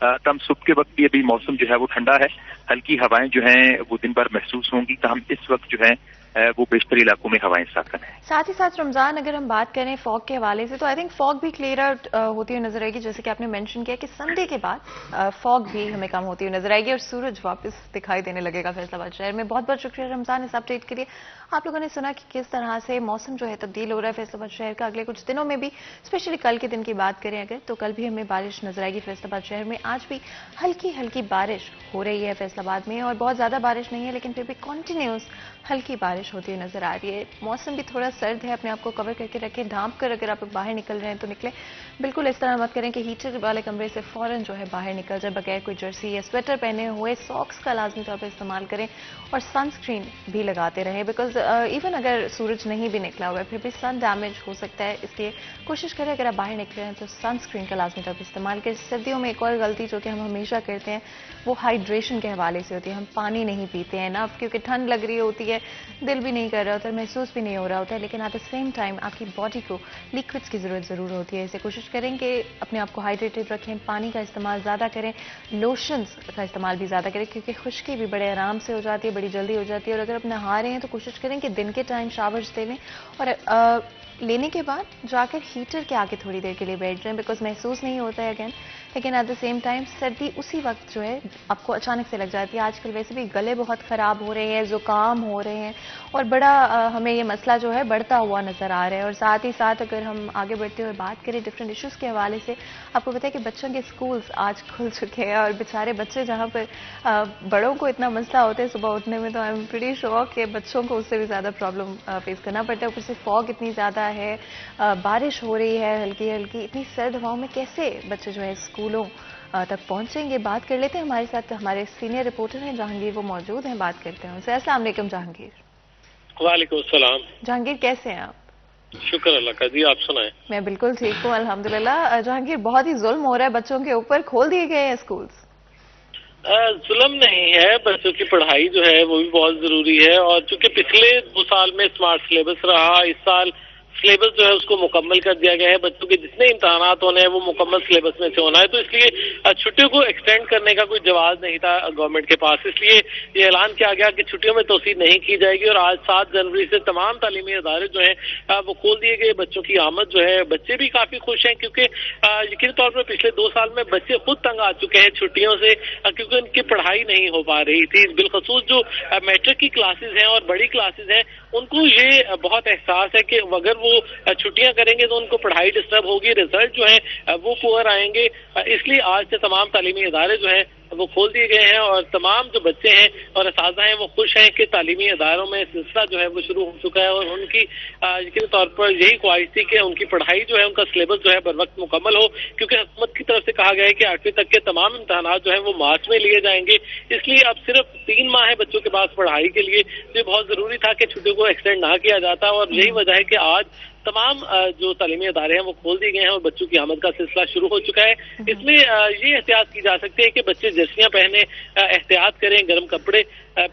تاہم صبح کے وقت بھی ابھی موسم جو ہے وہ ٹھنڈا ہے، ہلکی ہوائیں جو ہیں وہ دن بھر محسوس ہوں گی، تاہم اس وقت جو ہے وہ بیشتر علاقوں میں ہوائیں ساکن ہیں۔ ساتھ ہی ساتھ رمضان اگر ہم بات کریں فوگ کے حوالے سے تو آئی تھنک فوگ بھی کلیئر آؤٹ ہوتی ہوئی نظر آئے گی، جیسے کہ آپ نے مینشن کیا کہ سنڈے کے بعد فوگ بھی ہمیں کم ہوتی ہوئی نظر آئے گی اور سورج واپس دکھائی دینے لگے گا فیصل آباد شہر میں۔ بہت بہت شکریہ رمضان اس اپڈیٹ کے لیے۔ آپ لوگوں نے سنا کہ کس طرح سے موسم جو ہے تبدیل ہو رہا ہے فیصل آباد شہر کا اگلے کچھ دنوں میں بھی، اسپیشلی کل کے دن کی بات کریں اگر تو کل بھی ہمیں بارش نظر آئے گی فیصل آباد شہر میں۔ آج بھی ہلکی ہلکی بارش ہو رہی ہے فیصل آباد میں، اور بہت زیادہ بارش نہیں ہے لیکن پھر بھی کنٹینیوس ہلکی بارش ہوتی ہوئی نظر آ رہی ہے۔ موسم بھی تھوڑا سرد ہے، اپنے آپ کو کور کر کے رکھیں، ڈھانپ کر اگر آپ باہر نکل رہے ہیں تو نکلیں۔ بالکل اس طرح مت کریں کہ ہیٹر والے کمرے سے فوراً جو ہے باہر نکل جائے بغیر کوئی جرسی یا سویٹر پہنے ہوئے۔ ساکس کا لازمی طور پر استعمال کریں اور سن اسکرین بھی لگاتے رہیں، بیکاز ایون اگر سورج نہیں بھی نکلا ہوا ہے پھر بھی سن ڈیمیج ہو سکتا ہے، اس لیے کوشش کریں اگر آپ باہر نکلے ہیں تو سن اسکرین کا لازمی طور پر استعمال کریں۔ سردیوں میں ایک اور غلطی جو کہ ہم ہمیشہ کرتے ہیں وہ ہائیڈریشن کے حوالے سے ہوتی ہے، ہم پانی نہیں پیتے ہیں نا، کیونکہ ٹھنڈ لگ رہی ہوتی ہے، دل بھی نہیں کر رہا ہوتا ہے، محسوس بھی نہیں ہو رہا ہوتا ہے، لیکن ایٹ دا سیم ٹائم آپ کی باڈی کو لیکوڈس کی ضرورت ضرور ہوتی ہے۔ اسے کوشش کریں کہ اپنے آپ کو ہائیڈریٹڈ رکھیں، پانی کا استعمال زیادہ کریں، لوشنز کا استعمال بھی زیادہ کریں کیونکہ خشکی بھی بڑے آرام سے ہو جاتی ہے، بڑی جلدی ہو جاتی ہے، اور اگر آپ نہا رہے ہیں تو کوشش کریں کہ دن کے ٹائم شاورز لے لیں اور لینے کے بعد جا کر ہیٹر کے آگے تھوڑی دیر کے لیے بیٹھ جائیں، بیکاز محسوس نہیں ہوتا ہے اگین، لیکن ایٹ دا سیم ٹائم سردی اسی وقت جو ہے آپ کو اچانک سے لگ جاتی ہے۔ آج کل ویسے بھی گلے بہت خراب ہو رہے ہیں، زکام ہو رہے ہیں، اور بڑا ہمیں یہ مسئلہ جو ہے بڑھتا ہوا نظر آ رہا ہے۔ اور ساتھ ہی ساتھ اگر ہم آگے بڑھتے ہوئے بات کریں ڈفرینٹ ایشوز کے حوالے سے، آپ کو پتہ ہے کہ بچوں کے اسکولز آج کھل چکے ہیں، اور بیچارے بچے جہاں پر بڑوں کو اتنا مسئلہ ہوتا ہے صبح اٹھنے میں، تو آئی ایم پریٹی شیور کہ بچوں کو اس سے بھی زیادہ پرابلم فیس کرنا پڑتا ہے۔ اوپر سے فوگ اتنی زیادہ ہے، بارش ہو رہی ہے ہلکی ہلکی، اتنی سرد ہواؤں میں کیسے بچے جو ہے اسکولوں تک پہنچیں گے؟ بات کر لیتے ہیں، ہمارے ساتھ ہمارے سینئر رپورٹر ہیں جہانگیر، وہ موجود ہیں، بات کرتے ہیں ان سے۔ السلام علیکم جہانگیر۔ وعلیکم السلام۔ جہانگیر کیسے ہیں آپ؟ شکر اللہ کا، جی آپ سنائیں۔ میں بالکل ٹھیک ہوں الحمدللہ۔ جہانگیر بہت ہی ظلم ہو رہا ہے بچوں کے اوپر، کھول دیے گئے ہیں اسکولز؟ ظلم نہیں ہے، بچوں کی پڑھائی جو ہے وہ بھی بہت ضروری ہے، اور چونکہ پچھلے 2 سال میں اسمارٹ سلیبس رہا، اس سال سلیبس جو ہے اس کو مکمل کر دیا گیا ہے، بچوں کے جتنے امتحانات ہونے ہیں وہ مکمل سلیبس میں سے ہونا ہے، تو اس لیے چھٹیوں کو ایکسٹینڈ کرنے کا کوئی جواز نہیں تھا گورنمنٹ کے پاس، اس لیے یہ اعلان کیا گیا کہ چھٹیوں میں توسیع نہیں کی جائے گی، اور آج 7 جنوری سے تمام تعلیمی ادارے جو ہیں وہ کھول دیے گئے۔ بچوں کی آمد جو ہے، بچے بھی کافی خوش ہیں کیونکہ یقینی طور پر پچھلے 2 سال میں بچے خود تنگ آ چکے ہیں چھٹیوں سے، کیونکہ ان کی پڑھائی نہیں ہو پا رہی تھی، بالخصوص جو میٹرک کی کلاسز ہیں اور بڑی کلاسز ہیں ان کو یہ بہت احساس ہے کہ اگر وہ چھٹیاں کریں گے تو ان کو پڑھائی ڈسٹرب ہوگی، رزلٹ جو ہیں وہ پور آئیں گے، اس لیے آج سے تمام تعلیمی ادارے جو ہیں وہ کھول دیے گئے ہیں، اور تمام جو بچے ہیں اور اساتذہ ہیں وہ خوش ہیں کہ تعلیمی اداروں میں سلسلہ جو ہے وہ شروع ہو چکا ہے، اور ان کی یقینی طور پر یہی خواہش تھی کہ ان کی پڑھائی جو ہے، ان کا سلیبس جو ہے بر وقت مکمل ہو، کیونکہ حکومت کی طرف سے کہا گیا ہے کہ 8ویں تک کے تمام امتحانات جو ہیں وہ مارچ میں لیے جائیں گے، اس لیے اب صرف 3 ماہ ہے بچوں کے پاس پڑھائی کے لیے، تو یہ بہت ضروری تھا کہ چھٹیوں کو ایکسٹینڈ نہ کیا جاتا، اور یہی وجہ ہے کہ آج تمام جو تعلیمی ادارے ہیں وہ کھول دیے گئے ہیں اور بچوں کی آمد کا سلسلہ شروع ہو چکا ہے۔ اس میں یہ احتیاط کی جا سکتی ہے کہ بچے جرسیاں پہنے، احتیاط کریں، گرم کپڑے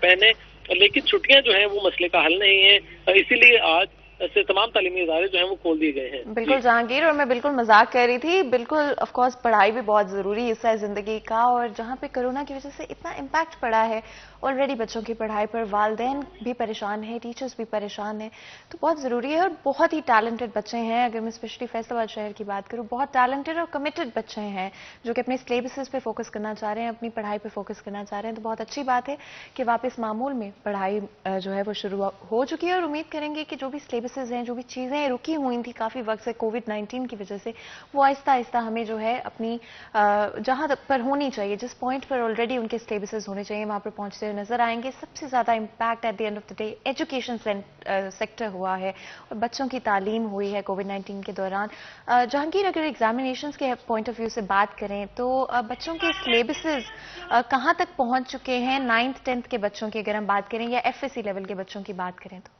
پہنے، لیکن چھٹیاں جو ہیں وہ مسئلے کا حل نہیں ہے، اسی لیے آج سے تمام تعلیمی ادارے جو ہیں وہ کھول دیے گئے ہیں۔ بالکل جہانگیر، اور میں بالکل مذاق کر رہی تھی، بالکل آف کورس پڑھائی بھی بہت ضروری حصہ ہے زندگی کا، اور جہاں پہ کرونا کی وجہ سے اتنا امپیکٹ پڑا ہے آلریڈی بچوں کی پڑھائی پر، والدین بھی پریشان ہیں، ٹیچرز بھی پریشان ہیں، تو بہت ضروری ہے، اور بہت ہی ٹیلنٹڈ بچے ہیں، اگر میں اسپیشلی فیصل آباد شہر کی بات کروں، بہت ٹیلنٹڈ اور کمیٹڈ بچے ہیں جو کہ اپنے سلیبسز پہ فوکس کرنا چاہ رہے ہیں، اپنی پڑھائی پہ فوکس کرنا چاہ رہے ہیں، تو بہت اچھی بات ہے کہ واپس معمول میں پڑھائی جو ہے وہ شروع ہو چکی ہے، اور امید کریں گے کہ جو بھی سلیبسز ہیں، جو بھی چیزیں رکی ہوئی تھیں کافی وقت سے کووڈ-19 کی وجہ سے، وہ آہستہ آہستہ ہمیں جو ہے اپنی جہاں پر ہونی چاہیے، جس پوائنٹ پر آلریڈی ان کے سلیبسز ہونے چاہیے وہاں پر پہنچتے ہوئے نظر آئیں گے۔ سب سے زیادہ impact at the end of the day education sector ہوا ہے، اور بچوں کی تعلیم ہوئی ہے کووڈ-19 کے دوران۔ جہانگیر، اگر ایگزامینیشنز کے پوائنٹ آف ویو سے بات کریں تو بچوں کے سلیبسز کہاں تک پہنچ چکے ہیں 9th 10th کے بچوں کی، اگر ہم بات کریں، یا FSC لیول کے بچوں کی بات کریں تو؟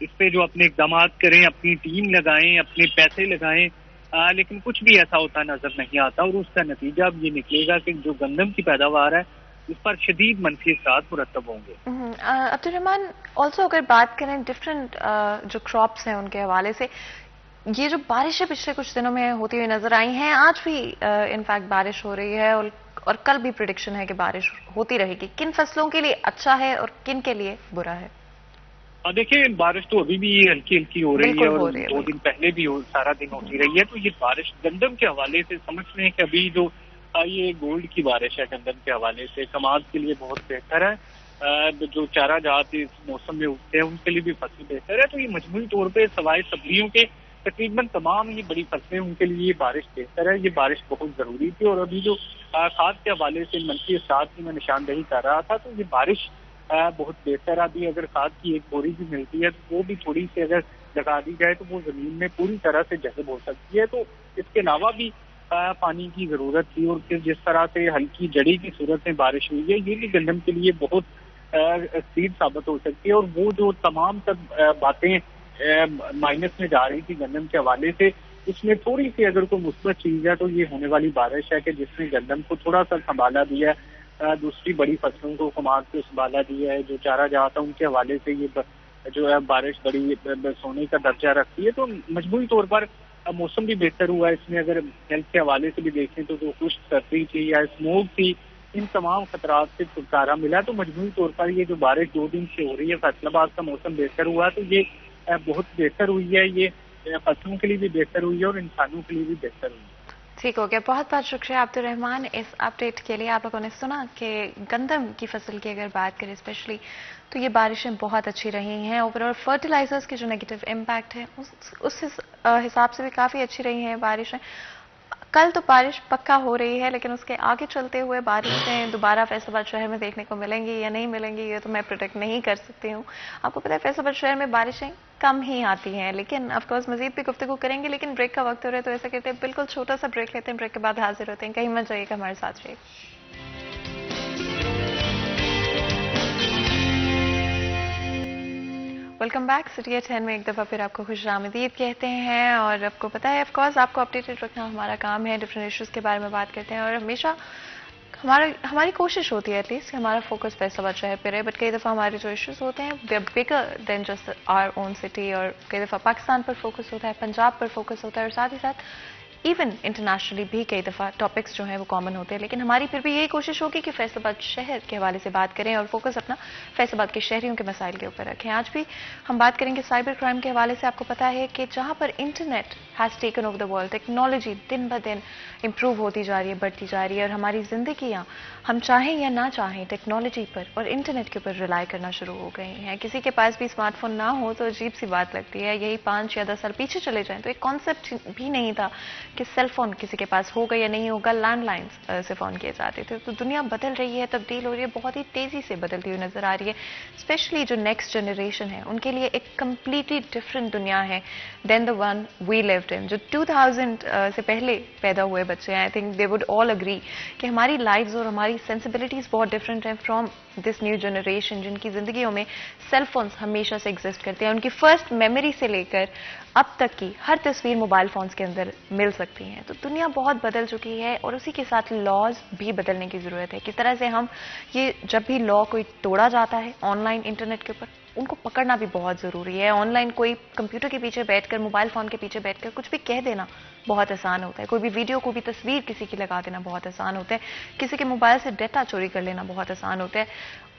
اس پہ جو اپنے اقدامات کریں، اپنی ٹیم لگائیں، اپنے پیسے لگائیں، لیکن کچھ بھی ایسا ہوتا نظر نہیں آتا، اور اس کا نتیجہ اب یہ نکلے گا کہ جو گندم کی پیداوار ہے اس پر شدید منفی اثرات مرتب ہوں گے۔ عبد الرحمان، آلسو اگر بات کریں ڈفرینٹ جو کراپس ہیں ان کے حوالے سے، یہ جو بارشیں پچھلے کچھ دنوں میں ہوتی ہوئی نظر آئی ہیں، آج بھی انفیکٹ بارش ہو رہی ہے اور کل بھی پریڈکشن ہے کہ بارش ہوتی رہے گی، کن فصلوں کے لیے اچھا ہے اور کن کے لیے برا ہے؟ دیکھیں بارش تو ابھی بھی ہلکی ہلکی ہو رہی ہے، اور 2 دن پہلے بھی سارا دن ہوتی رہی ہے، تو یہ بارش گندم کے حوالے سے سمجھ لیں کہ ابھی جو یہ گولڈ کی بارش ہے گندم کے حوالے سے کماد کے لیے بہت بہتر ہے، جو چارہ جات اس موسم میں اگتے ہیں ان کے لیے بھی فصل بہتر ہے، تو یہ مجموعی طور پہ سوائے سبزیوں کے تقریباً تمام یہ بڑی فصلیں ان کے لیے یہ بارش بہتر ہے، یہ بارش بہت ضروری تھی۔ اور ابھی جو کھاد کے حوالے سے منفی اثرات کی میں نشاندہی کر رہا تھا، تو یہ بارش بہت بہتر ہے۔ ابھی اگر کھاد کی ایک بوری بھی ملتی ہے تو وہ بھی تھوڑی سی اگر لگا دی جائے تو وہ زمین میں پوری طرح سے جذب ہو سکتی ہے، تو اس کے علاوہ بھی پانی کی ضرورت تھی، اور پھر جس طرح سے ہلکی جڑی کی صورت میں بارش ہوئی ہے یہ بھی گندم کے لیے بہت سیڈ ثابت ہو سکتی ہے، اور وہ جو تمام تک باتیں مائنس میں جا رہی تھی گندم کے حوالے سے، اس میں تھوڑی سی اگر کوئی مثبت چیز ہے تو یہ ہونے والی بارش ہے کہ جس نے گندم کو تھوڑا سا سنبھالا دیا ہے، دوسری بڑی فصلوں کو کماد کو سنبھالا دیا ہے، جو چارہ جہاں تھا ان کے حوالے سے یہ جو ہے بارش بڑی سونے کا درجہ رکھتی ہے، تو مجموعی طور پر موسم بھی بہتر ہوا ہے۔ اس میں اگر ہیلتھ کے حوالے سے بھی دیکھیں تو جو خشک سردی تھی یا اسموگ تھی، ان تمام خطرات سے چھٹکارا ملا، تو مجموعی طور پر یہ جو بارش 2 دن سے ہو رہی ہے، فیصل آباد کا موسم بہتر ہوا، تو یہ بہت بہتر ہوئی ہے، یہ فصلوں کے لیے بھی بہتر ہوئی ہے اور انسانوں کے لیے بھی بہتر ہوئی ہے۔ ٹھیک ہو گیا، بہت بہت شکریہ عبد الرحمان اس اپڈیٹ کے لیے۔ آپ لوگوں نے سنا کہ گندم کی فصل کی اگر بات کریں اسپیشلی تو یہ بارشیں بہت اچھی رہی ہیں، اوور آل فرٹیلائزرز کی جو نیگیٹو امپیکٹ ہے اس حساب سے بھی کافی اچھی رہی ہیں بارشیں۔ کل تو بارش پکا ہو رہی ہے، لیکن اس کے آگے چلتے ہوئے بارشیں دوبارہ فیصل آباد شہر میں دیکھنے کو ملیں گی یا نہیں ملیں گی یہ تو میں پریڈکٹ نہیں کر سکتی ہوں۔ آپ کو پتہ ہے فیصل آباد شہر میں بارشیں کم ہی آتی ہیں، لیکن آف کورس مزید بھی گفتگو کریں گے، لیکن بریک کا وقت ہو رہا ہے تو ایسا کرتے ہیں بالکل چھوٹا سا بریک لیتے ہیں، بریک کے بعد حاضر ہوتے ہیں، کہیں مت جائیے گا، ہمارے ساتھ رہیے۔ ویلکم بیک سٹی ایٹ 10 میں ایک دفعہ پھر آپ کو خوش آمدید کہتے ہیں، اور آپ کو پتہ ہے آف کورس آپ کو اپڈیٹڈ رکھنا ہمارا کام ہے، ڈفرینٹ ایشوز کے بارے میں بات کرتے ہیں، اور ہمیشہ ہماری کوشش ہوتی ہے ایٹ لیسٹ کہ ہمارا فوکس فیصل آباد شہر پہ رہے، بٹ کئی دفعہ ہمارے جو ایشوز ہوتے ہیں they are bigger than just our own city, اور کئی دفعہ پاکستان پر فوکس ہوتا ہے، پنجاب پر فوکس ہوتا ہے، اور ساتھ ہی ساتھ ایون انٹرنیشنلی بھی کئی دفعہ ٹاپکس جو ہیں وہ کامن ہوتے ہیں، لیکن ہماری پھر بھی یہی کوشش ہوگی کہ فیصل آباد شہر کے حوالے سے بات کریں اور فوکس اپنا فیصل آباد کے شہریوں کے مسائل کے اوپر رکھیں۔ آج بھی ہم بات کریں گے سائبر کرائم کے حوالے سے۔ آپ کو پتا ہے کہ جہاں پر internet has taken over the world, technology دن بدن امپروو ہوتی جا رہی ہے، بڑھتی جا رہی ہے، اور ہماری زندگیاں ہم چاہیں یا نہ چاہیں ٹیکنالوجی پر اور انٹرنیٹ کے اوپر ریلائی کرنا شروع ہو گئی ہیں۔ کسی کے پاس بھی اسمارٹ فون نہ ہو تو عجیب سی بات لگتی ہے، یہی 5 یا 10 سال پیچھے چلے جائیں تو ایک کانسیپٹ بھی نہیں تھا کہ سیل فون کسی کے پاس ہوگا یا نہیں ہوگا، لینڈ لائنز سے فون کیے جاتے تھے۔ تو دنیا بدل رہی ہے، تبدیل ہو رہی ہے، بہت ہی تیزی سے بدلتی ہوئی نظر آ رہی ہے، اسپیشلی جو نیکسٹ جنریشن ہے ان کے لیے ایک کمپلیٹلی ڈفرینٹ دنیا ہے دین the one we lived in. جو 2000 سے پہلے پیدا ہوئے بچے ہیں، I think they would all agree کہ ہماری لائفز اور ہماری سینسبلٹیز بہت ڈفرینٹ ہیں فرام دس نیو جنریشن، جن کی زندگیوں میں سیل فونز ہمیشہ سے ایگزسٹ کرتے ہیں، ان کی فرسٹ میموری سے لے کر اب تک کی ہر تصویر موبائل فونز کے اندر مل سکتی ہیں۔ تو دنیا بہت بدل چکی ہے، اور اسی کے ساتھ لاز بھی بدلنے کی ضرورت ہے۔ کس طرح سے ہم یہ جب بھی لا کوئی توڑا جاتا ہے آن لائن انٹرنیٹ کے اوپر، ان کو پکڑنا بھی بہت ضروری ہے۔ آن لائن کوئی کمپیوٹر کے پیچھے بیٹھ کر، موبائل فون کے پیچھے بیٹھ کر کچھ بھی کہہ دینا بہت آسان ہوتا ہے، کوئی بھی ویڈیو، کوئی بھی تصویر کسی کی لگا دینا بہت آسان ہوتا ہے، کسی کے موبائل سے ڈیٹا چوری کر لینا بہت آسان ہوتا ہے،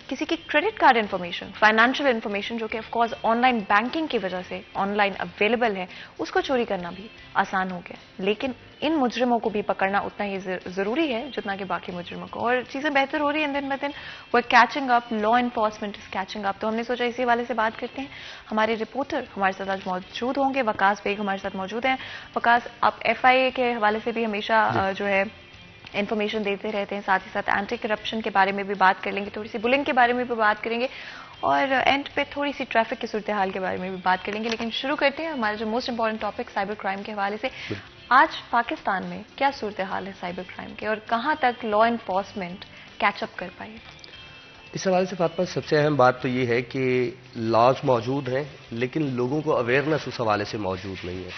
کسی کی credit card information, financial information جو کہ of course on line banking کی وجہ سے آن لائن اویلیبل ہے، اس کو چوری کرنا بھی آسان ہو گیا۔ لیکن ان مجرموں کو بھی پکڑنا اتنا ہی ضروری ہے جتنا کہ باقی مجرموں کو، اور چیزیں بہتر ہو رہی ہیں دن بدن، وہ کیچنگ اپ، لا انفورسمنٹ از کیچنگ اپ۔ تو ہم نے سوچا اسی حوالے سے بات کرتے ہیں۔ ہمارے رپورٹر ہمارے ساتھ آج موجود ہوں گے، وقاص بیگ ہمارے ساتھ موجود ہیں۔ وقاص، آپ FIA کے حوالے سے بھی ہمیشہ جو ہے انفارمیشن دیتے رہتے ہیں، ساتھ ہی ساتھ اینٹی کرپشن کے بارے میں بھی بات کر لیں گے، تھوڑی سی بلنگ کے بارے میں بھی بات کریں گے، اور اینڈ پہ تھوڑی سی ٹریفک کی صورتحال کے بارے میں بھی بات کریں گے۔ لیکن شروع کرتے ہیں ہمارا جو most important topic cyber crime کے حوالے سے۔ آج پاکستان میں کیا صورتحال ہے سائبر کرائم کے، اور کہاں تک لا انفورسمنٹ کیچ اپ کر پائی؟ اس حوالے سے فاطمہ سب سے اہم بات تو یہ ہے کہ لاز موجود ہیں لیکن لوگوں کو اویئرنیس اس حوالے سے موجود نہیں ہے.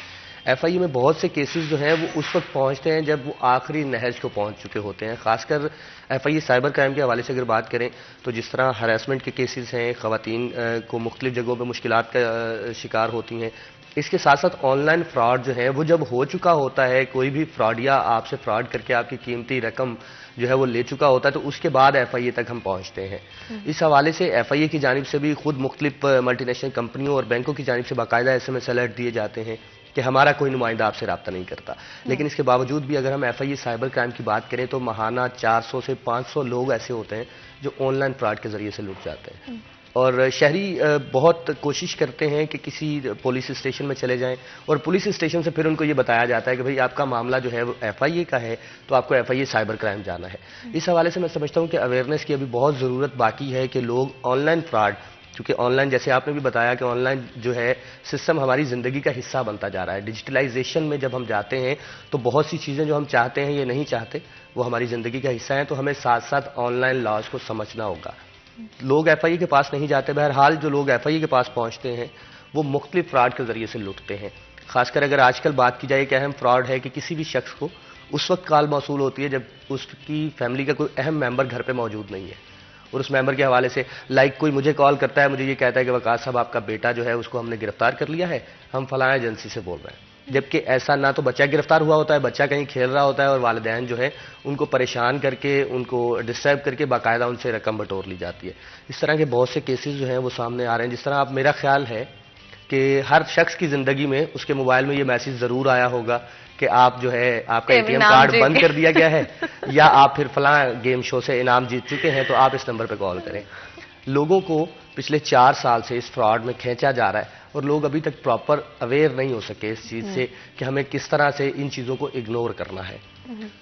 ایف آئی اے میں بہت سے کیسز جو ہیں وہ اس وقت پہنچتے ہیں جب وہ آخری نہج کو پہنچ چکے ہوتے ہیں. خاص کر F I A cyber crime کے حوالے سے اگر بات کریں تو جس طرح ہراسمنٹ کے کیسز ہیں، خواتین کو مختلف جگہوں پہ مشکلات کا شکار ہوتی ہیں. اس کے ساتھ ساتھ آن لائن فراڈ جو ہے وہ جب ہو چکا ہوتا ہے، کوئی بھی فراڈیا آپ سے فراڈ کر کے آپ کی قیمتی رقم جو ہے وہ لے چکا ہوتا ہے، تو اس کے بعد ایف آئی اے تک ہم پہنچتے ہیں. اس حوالے سے ایف آئی اے کی جانب سے بھی خود مختلف ملٹی نیشنل کمپنیوں اور بینکوں کی جانب سے باقاعدہ ایس ایم ایس الرٹ دیے جاتے ہیں کہ ہمارا کوئی نمائندہ آپ سے رابطہ نہیں کرتا. لیکن اس کے باوجود بھی اگر ہم F I A cyber crime کی بات کریں تو ماہانہ 400 سے 500 لوگ ایسے ہوتے ہیں جو آن لائن فراڈ کے ذریعے سے لٹ جاتے ہیں. اور شہری بہت کوشش کرتے ہیں کہ کسی پولیس اسٹیشن میں چلے جائیں اور پولیس اسٹیشن سے پھر ان کو یہ بتایا جاتا ہے کہ بھئی آپ کا معاملہ جو ہے وہ ایف آئی اے کا ہے تو آپ کو F I A cyber crime جانا ہے. اس حوالے سے میں سمجھتا ہوں کہ اویئرنیس کی ابھی بہت ضرورت باقی ہے کہ لوگ آن لائن فراڈ، کیونکہ آن لائن جیسے آپ نے بھی بتایا کہ آن لائن جو ہے سسٹم ہماری زندگی کا حصہ بنتا جا رہا ہے. ڈیجیٹلائزیشن میں جب ہم جاتے ہیں تو بہت سی چیزیں جو ہم چاہتے ہیں یہ نہیں چاہتے وہ ہماری زندگی کا حصہ ہیں، تو ہمیں ساتھ ساتھ آن لائن لاز کو سمجھنا ہوگا. لوگ ایف آئی اے کے پاس نہیں جاتے، بہرحال جو لوگ ایف آئی اے کے پاس پہنچتے ہیں وہ مختلف فراڈ کے ذریعے سے لٹتے ہیں. خاص کر اگر آج کل بات کی جائے کہ اہم فراڈ ہے کہ کسی بھی شخص کو اس وقت کال موصول ہوتی ہے جب اس کی فیملی کا کوئی اہم ممبر گھر پہ موجود نہیں ہے، اور اس ممبر کے حوالے سے کوئی مجھے کال کرتا ہے، مجھے یہ کہتا ہے کہ وقاص صاحب آپ کا بیٹا جو ہے اس کو ہم نے گرفتار کر لیا ہے، ہم فلاں ایجنسی سے بول رہے ہیں. جبکہ ایسا نہ تو بچہ گرفتار ہوا ہوتا ہے، بچہ کہیں کھیل رہا ہوتا ہے اور والدین جو ہے ان کو پریشان کر کے ان کو ڈسٹرب کر کے باقاعدہ ان سے رقم بٹور لی جاتی ہے. اس طرح کے بہت سے کیسز جو ہیں وہ سامنے آ رہے ہیں. جس طرح اب میرا خیال ہے کہ ہر شخص کی زندگی میں اس کے موبائل میں یہ میسیج ضرور آیا ہوگا کہ آپ جو ہے آپ کا اے ٹی ایم کارڈ بند کر دیا گیا ہے یا آپ پھر فلاں گیم شو سے انعام جیت چکے ہیں تو آپ اس نمبر پہ کال کریں. لوگوں کو پچھلے 4 سال سے اس فراڈ میں کھینچا جا رہا ہے اور لوگ ابھی تک پراپر اویئر نہیں ہو سکے اس چیز سے کہ ہمیں کس طرح سے ان چیزوں کو اگنور کرنا ہے.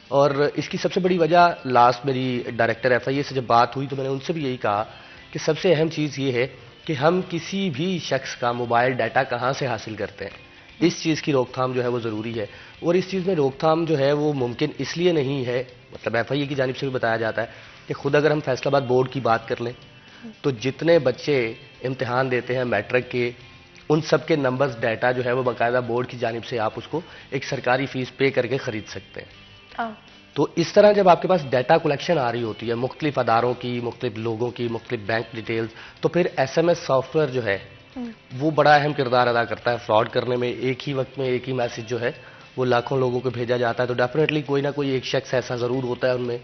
اور اس کی سب سے بڑی وجہ، لاسٹ میری ڈائریکٹر ایف آئی اے سے جب بات ہوئی تو میں نے ان سے بھی یہی کہا کہ سب سے اہم چیز یہ ہے کہ ہم کسی بھی شخص کا موبائل ڈیٹا کہاں سے حاصل کرتے ہیں، اس چیز کی روک تھام جو ہے وہ ضروری ہے. اور اس چیز میں روک تھام جو ہے وہ ممکن اس لیے نہیں ہے، مطلب ایف آئی اے کی جانب سے بھی بتایا جاتا ہے کہ خود اگر ہم فیصل آباد بورڈ کی بات کر لیں تو جتنے بچے امتحان دیتے ہیں میٹرک کے، ان سب کے نمبرز ڈیٹا جو ہے وہ باقاعدہ بورڈ کی جانب سے آپ اس کو ایک سرکاری فیس پے کر کے خرید سکتے ہیں. تو اس طرح جب آپ کے پاس ڈیٹا کلیکشن آ رہی ہوتی ہے مختلف اداروں کی، مختلف لوگوں کی، مختلف بینک ڈیٹیلز، تو پھر S M S software جو ہے وہ بڑا اہم کردار ادا کرتا ہے فراڈ کرنے میں. ایک ہی وقت میں ایک ہی میسج جو ہے وہ لاکھوں لوگوں کو بھیجا جاتا ہے. تو ڈیفینیٹلی کوئی نہ کوئی ایک شخص ایسا ضرور ہوتا ہے ان میں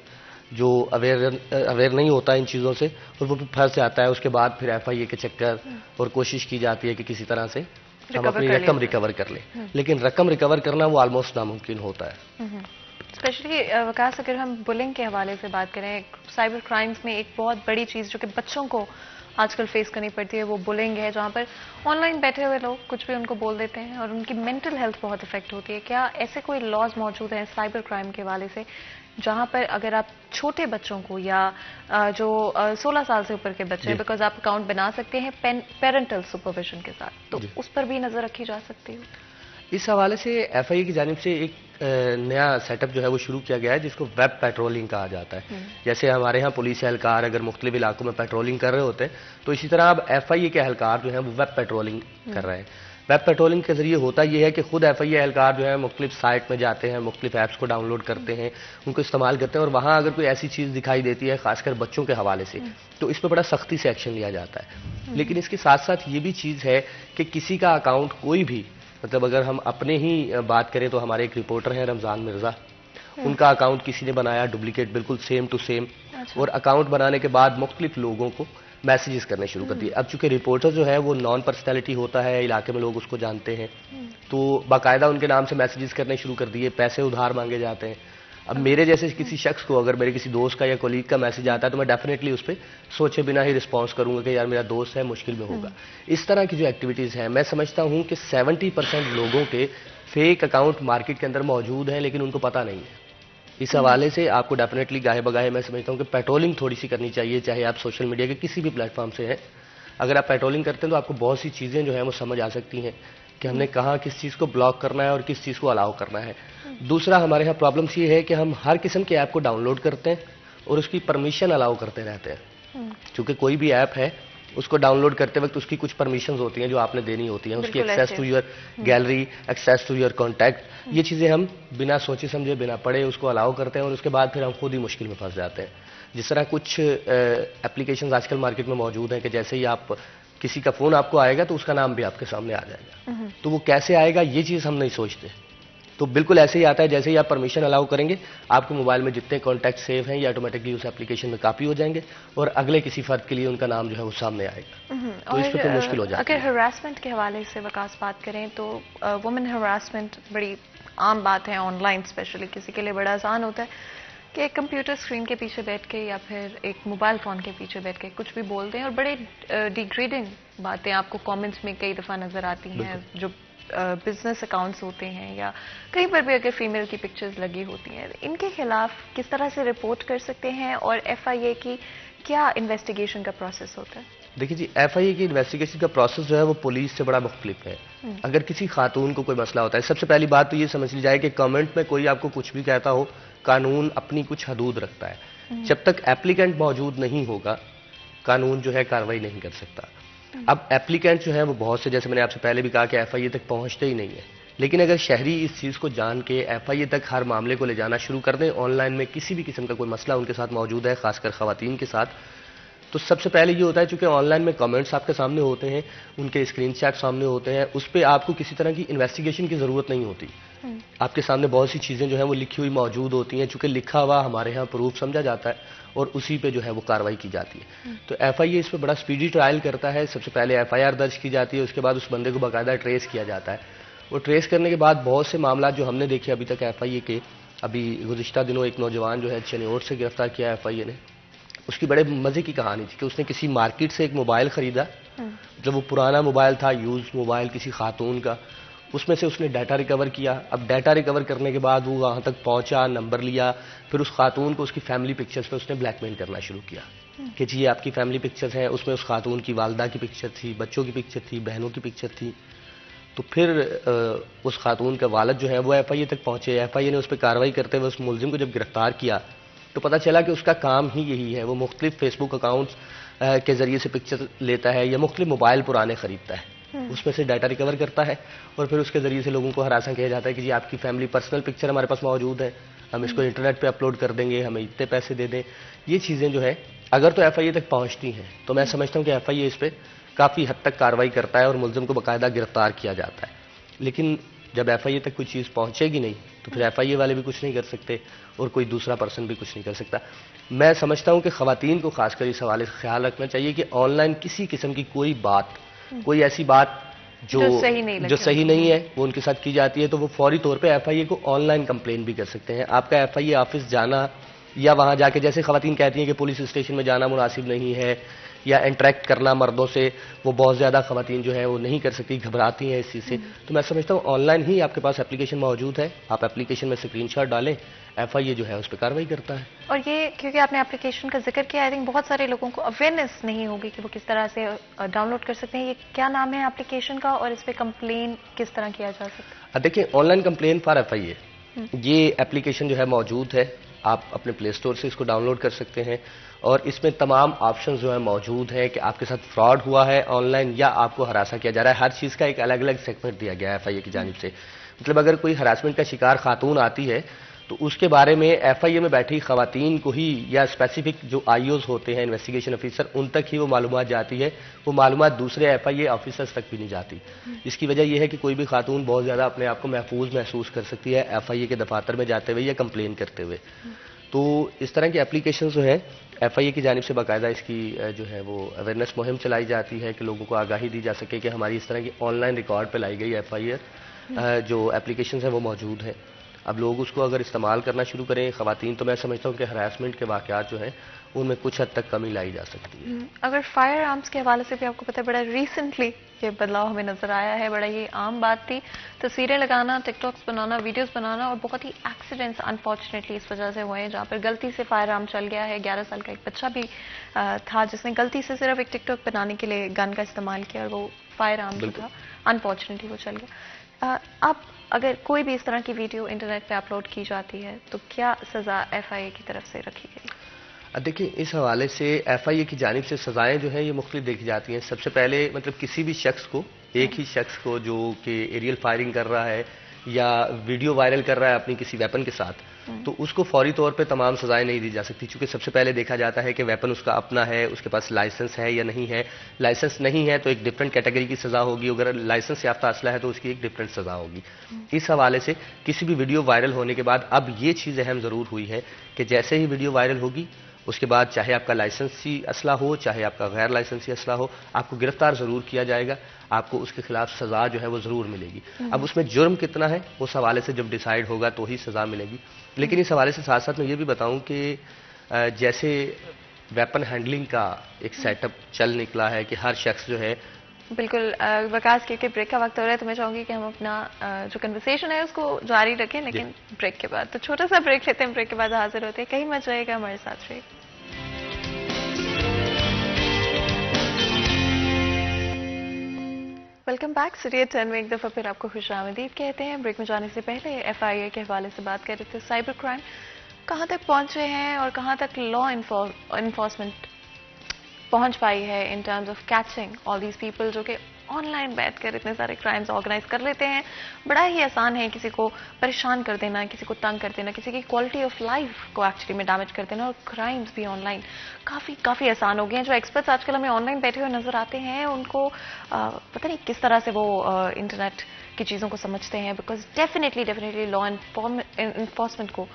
جو اویئر نہیں ہوتا ان چیزوں سے اور وہ پھنس جاتا ہے. اس کے بعد پھر ایف آئی اے کے چکر اور کوشش کی جاتی ہے کہ کسی طرح سے ہم اپنی رقم ریکور کر لیں، لیکن رقم ریکور کرنا وہ آلموسٹ ناممکن ہوتا ہے. اسپیشلی وکاس اگر ہم بلنگ کے حوالے سے بات کریں، سائبر کرائمز میں ایک بہت بڑی چیز جو کہ بچوں کو آج کل فیس کرنی پڑتی ہے وہ بلنگ ہے، جہاں پر آن لائن بیٹھے ہوئے لوگ کچھ بھی ان کو بول دیتے ہیں اور ان کی مینٹل ہیلتھ بہت افیکٹ ہوتی ہے. کیا ایسے کوئی لاز موجود ہیں سائبر کرائم کے حوالے سے جہاں پر اگر آپ چھوٹے بچوں کو یا جو 16 سال سے اوپر کے بچے ہیں، بیکاز آپ اکاؤنٹ بنا سکتے ہیں پیرنٹل سپرویژن کے ساتھ، تو اس پر بھی نظر رکھی جا سکتی ہے؟ اس حوالے سے ایف آئی اے کی جانب سے ایک نیا سیٹ اپ جو ہے وہ شروع کیا گیا ہے جس کو ویب پیٹرولنگ کہا جاتا ہے. جیسے ہمارے ہاں پولیس اہلکار اگر مختلف علاقوں میں پیٹرولنگ کر رہے ہوتے ہیں تو اسی طرح اب ایف آئی اے کے اہلکار جو ہیں وہ ویب پیٹرولنگ کر رہے ہیں. ویب پیٹرولنگ کے ذریعے ہوتا یہ ہے کہ خود ایف آئی اے اہلکار جو ہے مختلف سائٹ میں جاتے ہیں، مختلف ایپس کو ڈاؤن لوڈ کرتے ہیں، ان کو استعمال کرتے ہیں، اور وہاں اگر کوئی ایسی چیز دکھائی دیتی ہے خاص کر بچوں کے حوالے سے تو اس پہ بڑا سختی سے ایکشن لیا جاتا ہے. لیکن اس کے ساتھ ساتھ یہ بھی چیز ہے کہ کسی کا اکاؤنٹ کوئی بھی، مطلب اگر ہم اپنے ہی بات کریں تو ہمارے ایک رپورٹر ہیں رمضان مرزا، ان کا اکاؤنٹ کسی نے بنایا ڈپلیکیٹ بالکل سیم ٹو سیم، اور اکاؤنٹ بنانے کے بعد مختلف لوگوں کو میسیجز کرنے شروع کر دیے. اب چونکہ رپورٹر جو ہے وہ نان پرسنالٹی ہوتا ہے، علاقے میں لوگ اس کو جانتے ہیں، تو باقاعدہ ان کے نام سے میسیجز کرنے شروع کر دیے، پیسے ادھار مانگے جاتے ہیں. اب میرے جیسے کسی شخص کو اگر میرے کسی دوست کا یا کولیگ کا میسج آتا ہے تو میں ڈیفینیٹلی اس پہ سوچے بنا ہی رسپانس کروں گا کہ یار میرا دوست ہے، مشکل میں ہوگا. اس طرح کی جو ایکٹیویٹیز ہیں میں سمجھتا ہوں کہ 70% لوگوں کے فیک اکاؤنٹ مارکیٹ کے اندر موجود ہیں لیکن ان کو پتہ نہیں ہے. اس حوالے سے آپ کو ڈیفینیٹلی گاہے بگاہے میں سمجھتا ہوں کہ پیٹرولنگ تھوڑی سی کرنی چاہیے، چاہے آپ سوشل میڈیا کے کسی بھی پلیٹ فارم سے ہیں. اگر آپ پیٹرولنگ کرتے ہیں تو آپ کو بہت سی چیزیں جو ہیں وہ سمجھ آ سکتی ہیں کہ ہم نے کہاں کس چیز کو بلاک کرنا ہے اور کس چیز کو الاؤ کرنا ہے. دوسرا ہمارے ہاں پرابلمس یہ ہے کہ ہم ہر قسم کے ایپ کو ڈاؤن لوڈ کرتے ہیں اور اس کی پرمیشن الاؤ کرتے رہتے ہیں. چونکہ کوئی بھی ایپ ہے اس کو ڈاؤن لوڈ کرتے وقت اس کی کچھ پرمیشنز ہوتی ہیں جو آپ نے دینی ہوتی ہیں، اس کی access to your gallery, access to your contact, یہ چیزیں ہم بنا سوچے سمجھے بنا پڑھے اس کو الاؤ کرتے ہیں اور اس کے بعد پھر ہم خود ہی مشکل میں پھنس جاتے ہیں. جس طرح کچھ اپلیکیشنز آج کل مارکیٹ میں موجود ہیں کہ جیسے ہی آپ کسی کا فون آپ کو آئے گا تو اس کا نام بھی آپ کے سامنے آ جائے گا، تو وہ کیسے آئے گا یہ چیز ہم نہیں سوچتے. تو بالکل ایسے ہی آتا ہے جیسے ہی آپ پرمیشن الاؤ کریں گے آپ کے موبائل میں جتنے کانٹیکٹ سیو ہیں یہ آٹومیٹکلی اس اپلیکیشن میں کاپی ہو جائیں گے اور اگلے کسی فرد کے لیے ان کا نام جو ہے وہ سامنے آئے گا. تو اس پہ پھر مشکل ہو جاتی ہے. اگر ہراسمنٹ کے حوالے سے وکاس بات کریں تو وومن ہراسمنٹ بڑی عام بات ہے آن لائن، اسپیشلی کسی کے لیے بڑا آسان ہوتا ہے کہ ایک کمپیوٹر اسکرین کے پیچھے بیٹھ کے یا پھر ایک موبائل فون کے پیچھے بیٹھ کے کچھ بھی بولتے ہیں اور بڑے ڈیگریڈنگ باتیں آپ کو کامنٹس میں کئی دفعہ نظر آتی ہیں. جو بزنس اکاؤنٹس ہوتے ہیں یا کہیں پر بھی اگر فیمیل کی پکچرز لگی ہوتی ہیں، ان کے خلاف کس طرح سے رپورٹ کر سکتے ہیں اور ایف آئی اے کی کیا انویسٹیگیشن کا پروسیس ہوتا ہے؟ دیکھیے جی، ایف آئی اے کی انویسٹیگیشن کا پروسیس جو ہے وہ پولیس سے بڑا مختلف ہے. اگر کسی خاتون کو کوئی مسئلہ ہوتا ہے، سب سے پہلی بات تو یہ سمجھ لی جائے کہ کمنٹ میں کوئی آپ کو کچھ بھی کہتا ہو، قانون اپنی کچھ حدود رکھتا ہے. جب تک ایپلیکینٹ موجود نہیں ہوگا قانون جو ہے کارروائی نہیں کر سکتا. اب ایپلیکینٹ جو ہے وہ بہت سے، جیسے میں نے آپ سے پہلے بھی کہا کہ ایف آئی اے تک پہنچتے ہی نہیں ہے، لیکن اگر شہری اس چیز کو جان کے ایف آئی اے تک ہر معاملے کو لے جانا شروع کر دیں، آن لائن میں کسی بھی قسم کا کوئی مسئلہ ان کے ساتھ موجود ہے، خاص کر خواتین کے ساتھ، تو سب سے پہلے یہ ہوتا ہے چونکہ آن لائن میں کمنٹس آپ کے سامنے ہوتے ہیں، ان کے اسکرین شاٹ سامنے ہوتے ہیں، اس پہ آپ کو کسی طرح کی انویسٹیگیشن کی ضرورت نہیں ہوتی. آپ کے سامنے بہت سی چیزیں جو ہیں وہ لکھی ہوئی موجود ہوتی ہیں، چونکہ لکھا ہوا ہمارے ہاں پروف سمجھا جاتا ہے اور اسی پہ جو ہے وہ کارروائی کی جاتی ہے. تو ایف آئی اے اس پہ بڑا سپیڈی ٹرائل کرتا ہے. سب سے پہلے ایف آئی آر درج کی جاتی ہے، اس کے بعد اس بندے کو باقاعدہ ٹریس کیا جاتا ہے. وہ ٹریس کرنے کے بعد بہت سے معاملات جو ہم نے دیکھے ابھی تک ایف آئی اے کے، ابھی گزشتہ دنوں ایک نوجوان جو ہے چنیوٹ سے گرفتار کیا ایف آئی اے نے. اس کی بڑے مزے کی کہانی تھی کہ اس نے کسی مارکیٹ سے ایک موبائل خریدا، جب وہ پرانا موبائل تھا، یوز موبائل کسی خاتون کا، اس میں سے اس نے ڈیٹا ریکور کیا. اب ڈیٹا ریکور کرنے کے بعد وہ وہاں تک پہنچا، نمبر لیا، پھر اس خاتون کو اس کی فیملی پکچرز پہ اس نے بلیک میل کرنا شروع کیا کہ جی آپ کی فیملی پکچرز ہیں. اس میں اس خاتون کی والدہ کی پکچر تھی، بچوں کی پکچر تھی، بہنوں کی پکچر تھی. تو پھر اس خاتون کا والد جو ہے وہ ایف آئی اے تک پہنچے. ایف آئی اے نے اس پہ کارروائی کرتے ہوئے اس ملزم کو جب گرفتار کیا تو پتہ چلا کہ اس کا کام ہی یہی ہے، وہ مختلف فیس بک اکاؤنٹس کے ذریعے سے پکچر لیتا ہے یا مختلف موبائل پرانے خریدتا ہے، اس میں سے ڈیٹا ریکور کرتا ہے اور پھر اس کے ذریعے سے لوگوں کو ہراساں کیا جاتا ہے کہ جی آپ کی فیملی پرسنل پکچر ہمارے پاس موجود ہے، ہم اس کو انٹرنیٹ پہ اپلوڈ کر دیں گے، ہمیں اتنے پیسے دے دیں. یہ چیزیں جو ہے اگر تو ایف آئی اے تک پہنچتی ہیں تو میں سمجھتا ہوں کہ ایف آئی اے اس پہ کافی حد تک کارروائی کرتا ہے اور ملزم کو باقاعدہ گرفتار کیا جاتا ہے. لیکن جب ایف آئی اے تک کوئی چیز پہنچے گی نہیں تو پھر ایف آئی اے والے بھی کچھ نہیں کر سکتے اور کوئی دوسرا پرسن بھی کچھ نہیں کر سکتا. میں سمجھتا ہوں کہ خواتین کو خاص کر اس حوالے سے خیال رکھنا چاہیے کہ آن لائن کسی قسم کی کوئی بات، کوئی ایسی بات جو صحیح نہیں ہے وہ ان کے ساتھ کی جاتی ہے تو وہ فوری طور پہ ایف آئی اے کو آن لائن کمپلین بھی کر سکتے ہیں. آپ کا ایف آئی اے آفس جانا یا وہاں جا کے، جیسے خواتین کہتی ہیں کہ پولیس اسٹیشن میں جانا مناسب نہیں ہے یا انٹریکٹ کرنا مردوں سے وہ بہت زیادہ خواتین جو ہے وہ نہیں کر سکتی، گھبراتی ہیں اس چیز سے. تو میں سمجھتا ہوں آن لائن ہی آپ کے پاس اپلیکیشن موجود ہے، آپ اپلیکیشن میں اسکرین شاٹ ڈالیں، ایف آئی اے جو ہے اس پہ کارروائی کرتا ہے. اور یہ کیونکہ آپ نے اپلیکیشن کا ذکر کیا، آئی تھنک بہت سارے لوگوں کو اویئرنیس نہیں ہوگی کہ وہ کس طرح سے ڈاؤن لوڈ کر سکتے ہیں. یہ کیا نام ہے اپلیکیشن کا اور اس پہ کمپلین کس طرح کیا جا سکتا ہے؟ دیکھیں، online complain for F I A, یہ اپلیکیشن جو ہے موجود ہے، آپ اپنے پلے اسٹور سے اس کو ڈاؤن لوڈ کر سکتے ہیں اور اس میں تمام آپشنز جو ہیں موجود ہیں کہ آپ کے ساتھ فراڈ ہوا ہے آن لائن یا آپ کو ہراساں کیا جا رہا ہے. ہر چیز کا ایک الگ الگ سیگمنٹ دیا گیا ہے ایف آئی اے کی جانب سے. مطلب اگر کوئی ہراسمنٹ کا شکار خاتون آتی ہے تو اس کے بارے میں ایف آئی اے میں بیٹھی خواتین کو ہی یا اسپیسیفک جو آئی اوز ہوتے ہیں انویسٹیگیشن آفیسر، ان تک ہی وہ معلومات جاتی ہے. وہ معلومات دوسرے ایف آئی اے آفیسرز تک بھی نہیں جاتی. اس کی وجہ یہ ہے کہ کوئی بھی خاتون بہت زیادہ اپنے آپ کو محفوظ محسوس کر سکتی ہے ایف آئی اے کے دفاتر میں جاتے ہوئے یا کمپلین کرتے ہوئے. تو اس طرح کی اپلیکیشنز جو ہیں ایف آئی اے کی جانب سے باقاعدہ اس کی جو ہے وہ اویئرنیس مہم چلائی جاتی ہے کہ لوگوں کو آگاہی دی جا سکے کہ ہماری اس طرح کی آن لائن ریکارڈ پہ لائی گئی ایف آئی اے جو اپلیکیشنز ہیں وہ موجود ہیں. اب لوگ اس کو اگر استعمال کرنا شروع کریں خواتین، تو میں سمجھتا ہوں کہ ہراسمنٹ کے واقعات جو ہیں ان میں کچھ حد تک کمی لائی جا سکتی ہے. اگر فائر آرمز کے حوالے سے بھی آپ کو پتہ ہے بڑا ریسنٹلی یہ بدلاؤ ہمیں نظر آیا ہے، بڑا یہ عام بات تھی تصویریں لگانا، ٹک ٹاکس بنانا، ویڈیوز بنانا، اور بہت ہی ایکسیڈنٹس انفارچونیٹلی اس وجہ سے ہوئے ہیں جہاں پر غلطی سے فائر آرم چل گیا ہے. 11 سال کا ایک بچہ بھی تھا جس نے غلطی سے صرف ایک ٹک ٹاک بنانے کے لیے گن کا استعمال کیا اور وہ فائر آرم جو تھا انفارچونیٹلی وہ چل گیا. اب اگر کوئی بھی اس طرح کی ویڈیو انٹرنیٹ پہ اپلوڈ کی جاتی ہے تو کیا سزا ایف آئی اے کی طرف سے رکھی گئی؟ دیکھیں اس حوالے سے ایف آئی اے کی جانب سے سزائیں جو ہیں یہ مختلف دیکھی جاتی ہیں. سب سے پہلے مطلب کسی بھی شخص کو، ایک ہی شخص کو جو کہ ایریل فائرنگ کر رہا ہے یا ویڈیو وائرل کر رہا ہے اپنی کسی ویپن کے ساتھ، تو اس کو فوری طور پہ تمام سزائیں نہیں دی جا سکتی، چونکہ سب سے پہلے دیکھا جاتا ہے کہ ویپن اس کا اپنا ہے، اس کے پاس لائسنس ہے یا نہیں ہے. لائسنس نہیں ہے تو ایک ڈفرینٹ کیٹیگری کی سزا ہوگی، اگر لائسنس یافتہ اسلحہ ہے تو اس کی ایک ڈفرینٹ سزا ہوگی. اس حوالے سے کسی بھی ویڈیو وائرل ہونے کے بعد اب یہ چیز اہم ضرور ہوئی ہے کہ جیسے ہی ویڈیو وائرل ہوگی اس کے بعد چاہے آپ کا لائسنسی اسلحہ ہو چاہے آپ کا غیر لائسنسی اسلحہ ہو، آپ کو گرفتار ضرور کیا جائے گا، آپ کو اس کے خلاف سزا جو ہے وہ ضرور ملے گی. اب اس میں جرم کتنا ہے اس حوالے سے جب ڈیسائیڈ ہوگا تو ہی سزا ملے گی. لیکن اس حوالے سے ساتھ ساتھ میں یہ بھی بتاؤں کہ جیسے ویپن ہینڈلنگ کا ایک سیٹ اپ چل نکلا ہے کہ ہر شخص جو ہے بالکل. وکاس کیونکہ بریک کا وقت ہو رہا ہے تو میں چاہوں گی کہ ہم اپنا جو کنورسیشن ہے اس کو جاری رکھیں، لیکن بریک کے بعد. تو چھوٹا سا بریک لیتے ہیں، بریک کے بعد حاضر ہوتے ہیں. کہیں مت جائے گا، ہمارے ساتھ رہے. Welcome back. سٹی 10 میں ایک دفعہ پھر آپ کو خوش آمدید کہتے ہیں. بریک میں جانے سے پہلے ایف آئی اے کے حوالے سے بات کر رہے تھے. سائبر کرائم کہاں تک پہنچے ہیں اور کہاں تک لا انفورسمنٹ پہنچ پائی ہے in terms of catching all these people جو کہ آن لائن بیٹھ کر اتنے سارے کرائمز آرگنائز کر لیتے ہیں. بڑا ہی آسان ہے کسی کو پریشان کر دینا، کسی کو تنگ کر دینا، کسی کی کوالٹی آف لائف کو ایکچولی میں ڈیمیج کر دینا. اور کرائمز بھی آن لائن کافی آسان ہو گئے ہیں. جو ایکسپرٹس آج کل ہمیں آن لائن بیٹھے ہوئے نظر آتے ہیں ان کو پتہ نہیں کس طرح سے وہ انٹرنیٹ کی چیزوں کو سمجھتے ہیں، بیکاز ڈیفینیٹلی لا انفورسمنٹ کو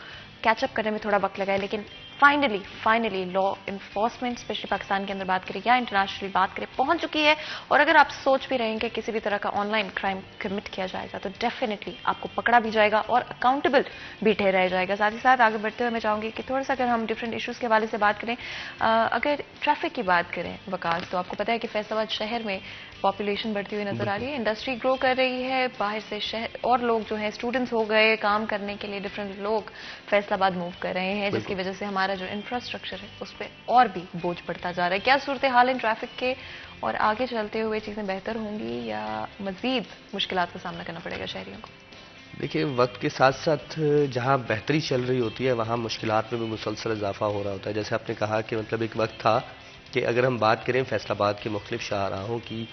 کیچ اپ کرنے میں تھوڑا وقت لگا ہے. لیکن finally law enforcement especially Pakistan کے اندر بات کریں یا انٹرنیشنلی بات کریں پہنچ چکی ہے. اور اگر آپ سوچ بھی رہے ہیں کہ کسی بھی طرح کا آن لائن کرائم کمٹ کیا جائے گا تو ڈیفینیٹلی آپ کو پکڑا بھی جائے گا اور اکاؤنٹیبل بھی ٹھہرایا جائے گا. ساتھ ہی ساتھ آگے بڑھتے ہوئے میں چاہوں گی کہ تھوڑا سا اگر ہم ڈفرینٹ ایشوز کے حوالے سے بات کریں، اگر ٹریفک کی بات کریں وکاس، تو آپ کو پتہ ہے کہ فیصل آباد شہر میں پاپولیشن بڑھتی ہوئی نظر آ رہی ہے، انڈسٹری گرو کر رہی ہے، باہر سے شہر اور لوگ جو ہیں اسٹوڈنٹس ہو گئے کام کرنے کے لیے، ڈفرینٹ لوگ فیصل آباد موو کر رہے ہیں، جس کی وجہ سے ہمارا جو انفراسٹرکچر ہے اس پہ اور بھی بوجھ پڑتا جا رہا ہے. کیا صورتحال ہے ٹریفک کے اور آگے چلتے ہوئے چیزیں بہتر ہوں گی یا مزید مشکلات کا سامنا کرنا پڑے گا شہریوں کو؟ دیکھیے وقت کے ساتھ ساتھ جہاں بہتری چل رہی ہوتی ہے وہاں مشکلات میں بھی مسلسل اضافہ ہو رہا ہوتا ہے. جیسے آپ نے کہا کہ مطلب ایک وقت تھا کہ اگر ہم بات کریں فیصل آباد کے مختلف شاہراہوں کی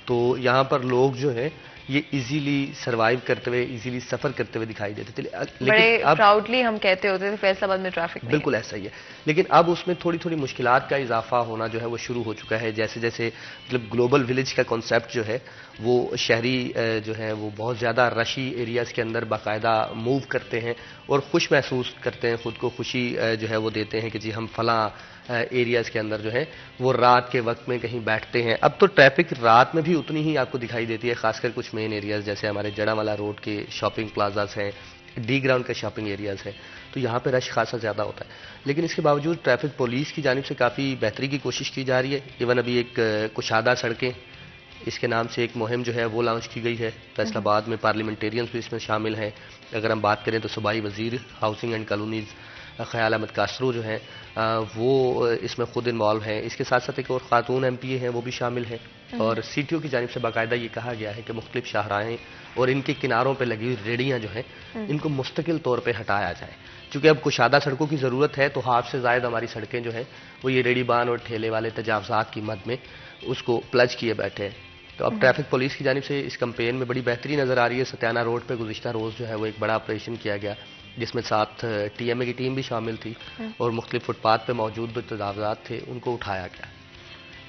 تو یہاں پر لوگ جو ہیں یہ ایزیلی سروائیو کرتے ہوئے، ایزیلی سفر کرتے ہوئے دکھائی دیتے تھے. بڑے پراؤڈلی ہم کہتے ہوتے تھے فیصل آباد میں ٹریفک نہیں. بالکل ایسا ہی ہے، لیکن اب اس میں تھوڑی مشکلات کا اضافہ ہونا جو ہے وہ شروع ہو چکا ہے. جیسے مطلب گلوبل ولیج کا کانسیپٹ جو ہے وہ شہری جو ہے وہ بہت زیادہ رشی ایریاز کے اندر باقاعدہ موو کرتے ہیں اور خوش محسوس کرتے ہیں، خود کو خوشی جو ہے وہ دیتے ہیں کہ جی ہم فلاں ایریاز کے اندر جو ہے وہ رات کے وقت میں کہیں بیٹھتے ہیں. اب تو ٹریفک رات میں بھی اتنی ہی آپ کو دکھائی دیتی ہے، خاص کر کچھ مین ایریاز جیسے ہمارے جڑا والا روڈ کے شاپنگ پلازاز ہیں، ڈی گراؤنڈ کے شاپنگ ایریاز ہیں، تو یہاں پہ رش خاصا زیادہ ہوتا ہے. لیکن اس کے باوجود ٹریفک پولیس کی جانب سے کافی بہتری کی کوشش کی جا رہی ہے. ایون ابھی ایک کشادہ سڑکیں اس کے نام سے ایک مہم جو ہے وہ لانچ کی گئی ہے. فیصل آباد میں پارلیمنٹیرینز بھی اس میں شامل ہیں. اگر ہم بات کریں تو صوبائی وزیر ہاؤسنگ اینڈ کالونیز خیال احمد کاسرو جو ہیں وہ اس میں خود انوالو ہیں. اس کے ساتھ ساتھ ایک اور خاتون ایم پی اے ہیں وہ بھی شامل ہیں. اور سی ٹی او کی جانب سے باقاعدہ یہ کہا گیا ہے کہ مختلف شاہراہیں اور ان کے کناروں پہ لگی ہوئی ریڑیاں جو ہیں ان کو مستقل طور پہ ہٹایا جائے. چونکہ اب کشادہ سڑکوں کی ضرورت ہے تو ہاف سے زائد ہماری سڑکیں جو ہیں وہ یہ ریڑی بان اور ٹھیلے والے تجاوزات کی مد میں اس کو پلج کیے بیٹھے ہیں. تو اب ٹریفک پولیس کی جانب سے اس کمپین میں بڑی بہتری نظر آ رہی ہے. ستیانہ روڈ پہ گزشتہ روز جو ہے وہ ایک بڑا آپریشن کیا گیا جس میں ساتھ ٹی ایم اے کی ٹیم بھی شامل تھی اور مختلف فٹ پاتھ پہ موجود جو تجاوزات تھے ان کو اٹھایا گیا.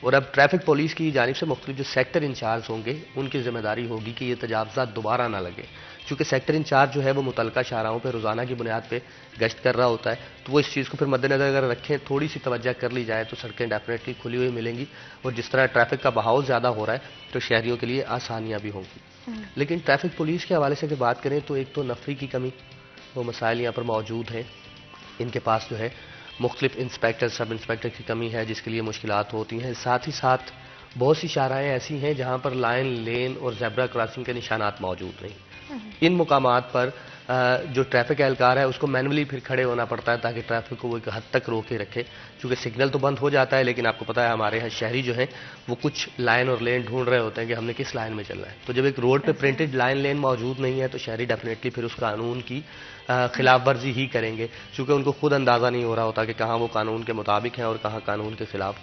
اور اب ٹریفک پولیس کی جانب سے مختلف جو سیکٹر انچارج ہوں گے ان کی ذمہ داری ہوگی کہ یہ تجاوزات دوبارہ نہ لگے. چونکہ سیکٹر انچارج جو ہے وہ متعلقہ شاہراہوں پہ روزانہ کی بنیاد پہ گشت کر رہا ہوتا ہے تو وہ اس چیز کو پھر مد نظر اگر رکھیں، تھوڑی سی توجہ کر لی جائے تو سڑکیں ڈیفینیٹلی کھلی ہوئی ملیں گی. اور جس طرح ٹریفک کا بہاؤ زیادہ ہو رہا ہے تو شہریوں کے لیے آسانیاں بھی ہوں گی. لیکن ٹریفک پولیس کے حوالے سے اگر بات کریں تو ایک تو نفری کی کمی، وہ مسائل یہاں پر موجود ہیں. ان کے پاس جو ہے مختلف انسپیکٹر سب انسپیکٹر کی کمی ہے جس کے لیے مشکلات ہوتی ہیں. ساتھ ہی ساتھ بہت سی شاہراہیں ایسی ہیں جہاں پر لائن، لین اور زیبرا کراسنگ کے نشانات موجود نہیں. ان مقامات پر جو ٹریفک اہلکار ہے اس کو مینولی پھر کھڑے ہونا پڑتا ہے تاکہ ٹریفک کو وہ ایک حد تک روکے رکھے. چونکہ سگنل تو بند ہو جاتا ہے لیکن آپ کو پتا ہے ہمارے یہاں شہری جو ہیں وہ کچھ لائن اور لین ڈھونڈ رہے ہوتے ہیں کہ ہم نے کس لائن میں چلنا ہے. تو جب ایک روڈ پہ پرنٹڈ لائن لین موجود نہیں ہے تو شہری ڈیفینیٹلی پھر اس قانون کی خلاف ورزی ہی کریں گے, چونکہ ان کو خود اندازہ نہیں ہو رہا ہوتا کہ کہاں وہ قانون کے مطابق ہیں اور کہاں قانون کے خلاف.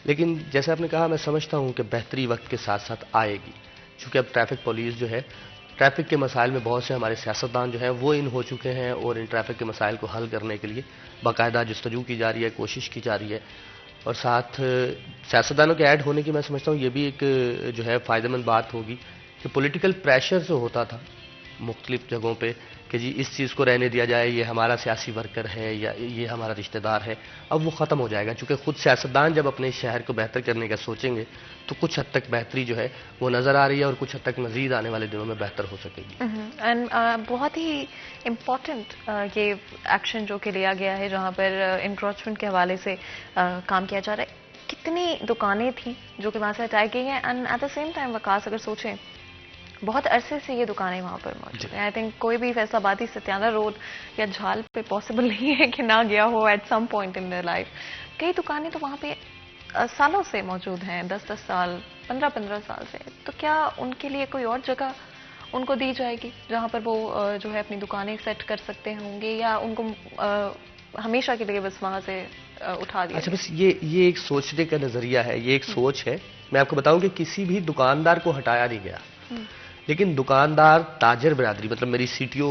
لیکن جیسے آپ نے کہا, میں سمجھتا ہوں کہ بہتری وقت کے ساتھ ساتھ آئے گی, چونکہ اب ٹریفک پولیس جو ہے ٹریفک کے مسائل میں بہت سے ہمارے سیاستدان جو ہیں وہ ان ہو چکے ہیں اور ان ٹریفک کے مسائل کو حل کرنے کے لیے باقاعدہ جستجو کی جا رہی ہے, کوشش کی جا رہی ہے. اور ساتھ سیاستدانوں کے ایڈ ہونے کی میں سمجھتا ہوں یہ بھی ایک جو ہے فائدہ مند بات ہوگی کہ پولیٹیکل پریشر جو ہوتا تھا مختلف جگہوں پہ کہ جی اس چیز کو رہنے دیا جائے, یہ ہمارا سیاسی ورکر ہے یا یہ ہمارا رشتہ دار ہے, اب وہ ختم ہو جائے گا. چونکہ خود سیاستدان جب اپنے شہر کو بہتر کرنے کا سوچیں گے تو کچھ حد تک بہتری جو ہے وہ نظر آ رہی ہے اور کچھ حد تک مزید آنے والے دنوں میں بہتر ہو سکے گی. بہت ہی امپورٹنٹ یہ ایکشن جو کہ لیا گیا ہے جہاں پر انکروچمنٹ کے حوالے سے کام کیا جا رہا ہے. کتنی دکانیں تھیں جو کہ وہاں سے ہٹائی گئی ہیں, and at the same time Waqas اگر سوچیں بہت عرصے سے یہ دکانیں وہاں پر موجود ہیں. آئی تھنک کوئی بھی فیصل آبادی ستیانہ روڈ یا جھال پہ پاسبل نہیں ہے کہ نہ گیا ہو at some point in their life. کئی دکانیں تو وہاں پہ سالوں سے موجود ہیں, 10 سال 15 سال سے. تو کیا ان کے لیے کوئی اور جگہ ان کو دی جائے گی جہاں پر وہ جو ہے اپنی دکانیں سیٹ کر سکتے ہوں گے, یا ان کو ہمیشہ کے لیے بس وہاں سے اٹھا دیا؟ اچھا, بس یہ ایک سوچنے کا نظریہ ہے, یہ ایک سوچ ہے. میں آپ کو بتاؤں کہ کسی بھی دکاندار کو ہٹایا نہیں گیا, لیکن دکاندار تاجر برادری, مطلب میری C T O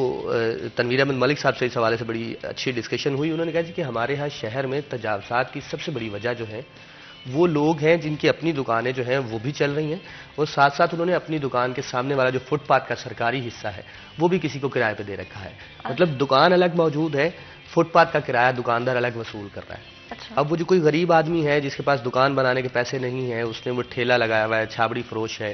Tanveer Ahmed Malik صاحب سے اس حوالے سے بڑی اچھی ڈسکشن ہوئی. انہوں نے کہا جی کہ ہمارے ہاں شہر میں تجاوزات کی سب سے بڑی وجہ جو ہے وہ لوگ ہیں جن کی اپنی دکانیں جو ہیں وہ بھی چل رہی ہیں, اور ساتھ ساتھ انہوں نے اپنی دکان کے سامنے والا جو فٹ پاتھ کا سرکاری حصہ ہے وہ بھی کسی کو کرائے پہ دے رکھا ہے. مطلب دکان الگ موجود ہے, فٹ پاتھ کا کرایہ دکاندار الگ وصول کر رہا ہے. اب وہ جو کوئی غریب آدمی ہے جس کے پاس دکان بنانے کے پیسے نہیں ہیں, اس نے وہ ٹھیلا لگایا ہوا ہے, چھابڑی فروش ہے,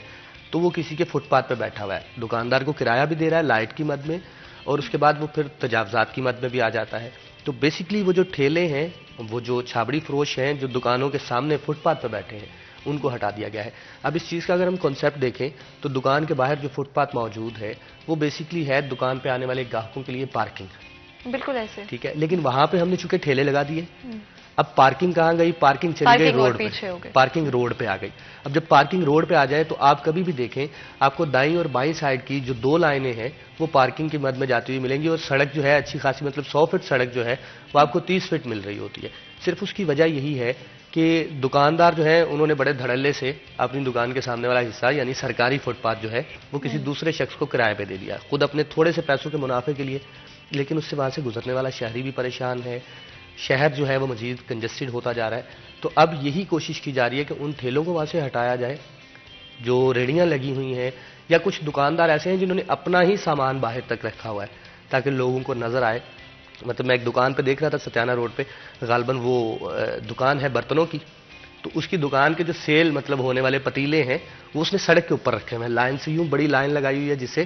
تو وہ کسی کے فٹ پاتھ پہ بیٹھا ہوا ہے, دکاندار کو کرایہ بھی دے رہا ہے لائٹ کی مد میں, اور اس کے بعد وہ پھر تجاوزات کی مد میں بھی آ جاتا ہے. تو بیسیکلی وہ جو ٹھیلے ہیں, وہ جو چھابڑی فروش ہیں جو دکانوں کے سامنے فٹ پاتھ پہ بیٹھے ہیں, ان کو ہٹا دیا گیا ہے. اب اس چیز کا اگر ہم کانسیپٹ دیکھیں تو دکان کے باہر جو فٹ پاتھ موجود ہے وہ بیسیکلی ہے دکان پہ آنے والے گاہکوں کے لیے پارکنگ. بالکل ایسے, ٹھیک ہے, لیکن وہاں پہ ہم نے چونکہ ٹھیلے لگا دیے, اب پارکنگ کہاں گئی؟ پارکنگ چلی گئی روڈ پہ, پارکنگ روڈ پہ آ گئی. اب جب پارکنگ روڈ پہ آ جائے تو آپ کبھی بھی دیکھیں آپ کو دائیں اور بائیں سائڈ کی جو 2 لائنیں ہیں وہ پارکنگ کی مد میں جاتی ہوئی ملیں گی, اور سڑک جو ہے اچھی خاصی, مطلب 100 فٹ سڑک جو ہے وہ آپ کو 30 فٹ مل رہی ہوتی ہے. صرف اس کی وجہ یہی ہے کہ دکاندار جو ہیں انہوں نے بڑے دھڑلے سے اپنی دکان کے سامنے والا حصہ یعنی سرکاری فٹ پاتھ جو ہے وہ کسی دوسرے شخص کو کرائے پہ دے دیا, خود اپنے تھوڑے سے پیسوں کے منافع کے لیے. لیکن اس سے وہاں سے گزرنے والا شہری بھی پریشان ہے, شہر جو ہے وہ مزید کنجسٹڈ ہوتا جا رہا ہے. تو اب یہی کوشش کی جا رہی ہے کہ ان ٹھیلوں کو وہاں سے ہٹایا جائے جو ریڑیاں لگی ہوئی ہیں, یا کچھ دکاندار ایسے ہیں جنہوں نے اپنا ہی سامان باہر تک رکھا ہوا ہے تاکہ لوگوں کو نظر آئے. مطلب میں ایک دکان پہ دیکھ رہا تھا ستیانہ روڈ پہ, غالباً وہ دکان ہے برتنوں کی, تو اس کی دکان کے جو سیل مطلب ہونے والے پتیلے ہیں وہ اس نے سڑک کے اوپر رکھے ہوئے ہیں, لائن سے یوں بڑی لائن لگائی ہوئی ہے, جس سے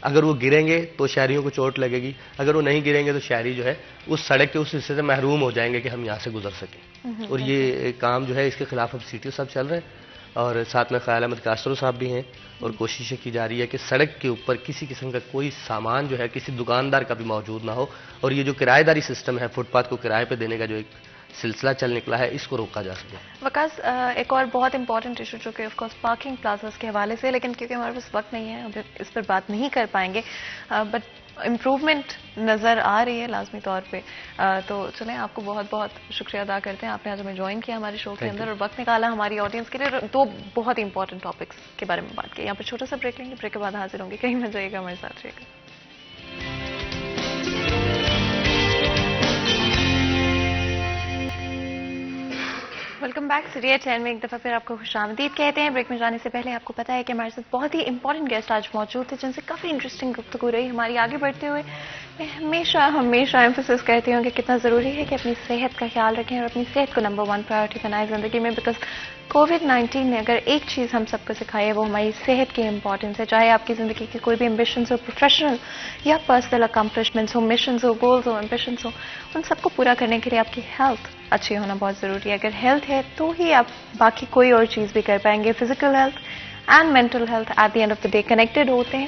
اگر وہ گریں گے تو شہریوں کو چوٹ لگے گی, اگر وہ نہیں گریں گے تو شہری جو ہے اس سڑک کے اس حصے سے محروم ہو جائیں گے کہ ہم یہاں سے گزر سکیں. اور یہ کام جو ہے اس کے خلاف اب سی ٹی او صاحب چل رہے ہیں, اور ساتھ میں خیال احمد کاسرو صاحب بھی ہیں, اور کوششیں کی جا رہی ہے کہ سڑک کے اوپر کسی قسم کا کوئی سامان جو ہے کسی دکاندار کا بھی موجود نہ ہو, اور یہ جو کرایہ داری سسٹم ہے فٹ پاتھ کو کرائے پہ دینے کا جو ایک سلسلہ چل نکلا ہے اس کو روکا جا سکے. وقاص ایک اور بہت امپورٹنٹ ایشو جو کہ آف کورس پارکنگ پلازاز کے حوالے سے, لیکن کیونکہ ہمارے پاس وقت نہیں ہے اب اس پر بات نہیں کر پائیں گے, بٹ امپروومنٹ نظر آ رہی ہے لازمی طور پہ. تو چلیں آپ کو بہت بہت شکریہ ادا کرتے ہیں, آپ نے آج ہمیں جوائن کیا ہمارے شو کے اندر اور وقت نکالا ہماری آڈینس کے لیے. 2 بہت ہی امپورٹنٹ ٹاپکس کے بارے میں بات کی. یہاں پہ چھوٹا سا بریک لیں گے, بریک کے بعد حاضر ہوں گے, کہیں نہ جائیے گا, ہمارے ساتھ رہیے گا. Welcome back. سیریہ 10 میں ایک دفعہ پھر آپ کو خوش آمدید کہتے ہیں. بریک میں جانے سے پہلے آپ کو پتا ہے کہ ہمارے ساتھ بہت ہی امپورٹنٹ گیسٹ آج موجود تھے جن سے کافی انٹرسٹنگ گفتگو رہی ہماری. آگے بڑھتے ہوئے میں ہمیشہ ایمفیسس کرتی ہوں کہ کتنا ضروری ہے کہ اپنی صحت کا خیال رکھیں اور اپنی صحت کو نمبر 1 پرائیورٹی بنائیں زندگی میں, بیکاز کووڈ-19 نے اگر ایک چیز ہم سب کو سکھائی ہے وہ ہماری صحت کی امپورٹنس ہے. چاہے آپ کی زندگی کے کوئی بھی ایمبیشنز ہو, پروفیشنل یا پرسنل اکمپلشمنٹس ہو, مشنز ہو, گولز ہو, ایمبیشنز ہو, ان سب کو پورا کرنے کے لیے آپ کی ہیلتھ اچھی ہونا بہت ضروری ہے. اگر ہیلتھ ہے تو ہی آپ باقی کوئی اور چیز بھی کر پائیں گے. Physical health and mental health at the end of the day connected ہوتے ہیں,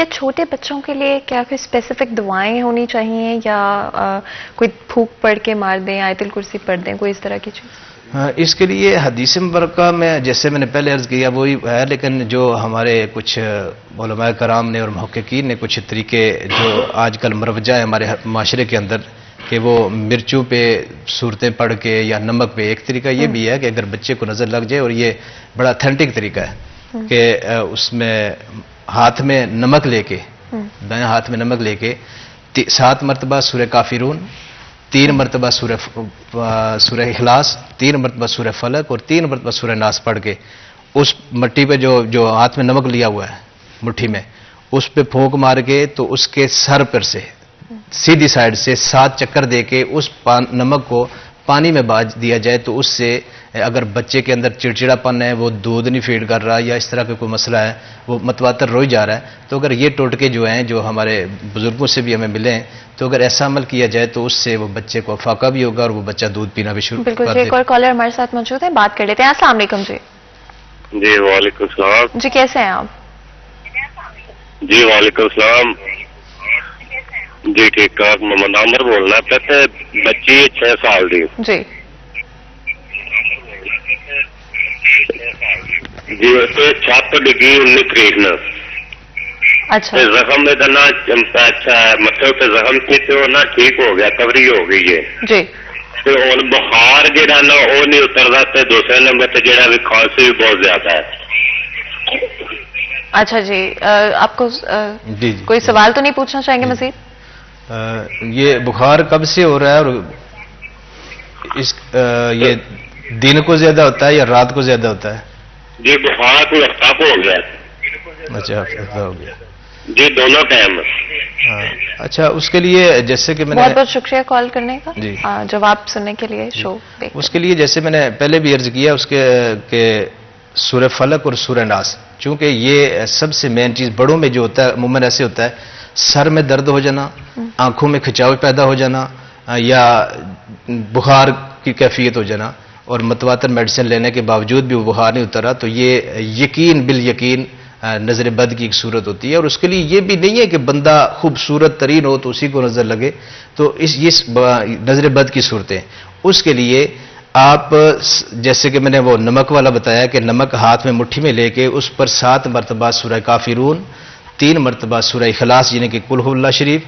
کیا چھوٹے بچوں کے لیے کیا کوئی اسپیسیفک دعائیں ہونی چاہیے یا کوئی پھونک پڑھ کے مار دیں، آیت الکرسی پڑھ دیں، کوئی اس طرح کی چیز؟ اس کے لیے حدیث مبارکہ میں جیسے میں نے پہلے عرض کیا وہی ہے، لیکن جو ہمارے کچھ علماء کرام نے اور محققین نے کچھ طریقے جو آج کل مروجہ ہے ہمارے معاشرے کے اندر کہ وہ مرچوں پہ صورتیں پڑھ کے یا نمک پہ، ایک طریقہ یہ بھی ہے کہ اگر بچے کو نظر لگ جائے، اور یہ بڑا اتھینٹک طریقہ ہے کہ اس میں ہاتھ میں نمک لے کے، دائیں ہاتھ میں نمک لے کے 7 مرتبہ سورہ کافرون، 3 مرتبہ سورہ اخلاص، 3 مرتبہ سورہ فلق اور 3 مرتبہ سورہ ناس پڑھ کے اس مٹی پہ جو ہاتھ میں نمک لیا ہوا ہے مٹھی میں، اس پہ پھونک مار کے تو اس کے سر پر سے سیدھی سائڈ سے 7 چکر دے کے اس نمک کو پانی میں باج دیا جائے تو اس سے اگر بچے کے اندر چڑچڑا پن ہے، وہ دودھ نہیں فیڈ کر رہا یا اس طرح کا کوئی مسئلہ ہے، وہ متواتر روئی جا رہا ہے، تو اگر یہ ٹوٹکے جو ہیں جو ہمارے بزرگوں سے بھی ہمیں ملے ہیں، تو اگر ایسا عمل کیا جائے تو اس سے وہ بچے کو افاقہ بھی ہوگا اور وہ بچہ دودھ پینا بھی شروع بالکل کر جی، دے ایک اور کالر ہمارے ساتھ موجود ہیں، بات کر لیتے ہیں۔ السلام علیکم جی۔ جی وعلیکم السلام۔ جی کیسے ہیں آپ؟ جی وعلیکم السلام۔ جی ٹھیک ٹھاک، محمد عامر بولنا ہے، کہتے بچی 6 سال دی جی جی چھت ڈگی 19 تاریخ نے، اچھا زخم میں نہ اچھا متھے پہ زخم کی تو نہ ٹھیک ہو گیا، کوری ہو گئی ہے جی تو ہوں بخار جہاں نا وہ نہیں اترتا، تو دوسرے نمبر پہ جہاں بھی کھانسی بھی بہت زیادہ ہے۔ اچھا جی، آپ کو جی کوئی سوال تو نہیں پوچھنا چاہیں گے مزید؟ یہ بخار کب سے ہو رہا ہے اور یہ دن کو زیادہ ہوتا ہے یا رات کو زیادہ ہوتا ہے؟ جی بخار کوئی ہفتہ کو ہو گیا۔ اچھا ہفتہ ہو گیا جی دونوں ٹائم۔ اچھا اس کے لیے جیسے کہ میں بہت نے بہت شکریہ کال کرنے کا، جی جواب سننے کے لیے شو دیکھ اس کے لیے جیسے میں نے پہلے بھی عرض کیا اس کے کہ سورہ فلق اور سورہ ناس، چونکہ یہ سب سے مین چیز بڑوں میں جو ہوتا ہے عموماً ایسے ہوتا ہے سر میں درد ہو جانا، آنکھوں میں کھچاو پیدا ہو جانا یا بخار کی کیفیت ہو جانا، اور متواتر میڈیسن لینے کے باوجود بھی وہ بخار نہیں اترا، تو یہ یقین بالیقین نظر بد کی ایک صورت ہوتی ہے۔ اور اس کے لیے یہ بھی نہیں ہے کہ بندہ خوبصورت ترین ہو تو اسی کو نظر لگے، تو یہ نظر بد کی صورتیں، اس کے لیے آپ جیسے کہ میں نے وہ نمک والا بتایا کہ نمک ہاتھ میں مٹھی میں لے کے اس پر 7 مرتبہ سورہ کافرون، 3 مرتبہ سورہ اخلاص یعنی کہ قل هو اللہ شریف،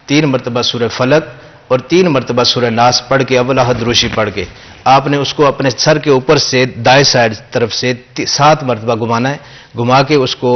3 مرتبہ سورہ فلق اور 3 مرتبہ سورہ ناس پڑھ کے اول احد روشی پڑھ کے آپ نے اس کو اپنے سر کے اوپر سے دائیں سائڈ طرف سے 7 مرتبہ گھمانا ہے، گھما کے اس کو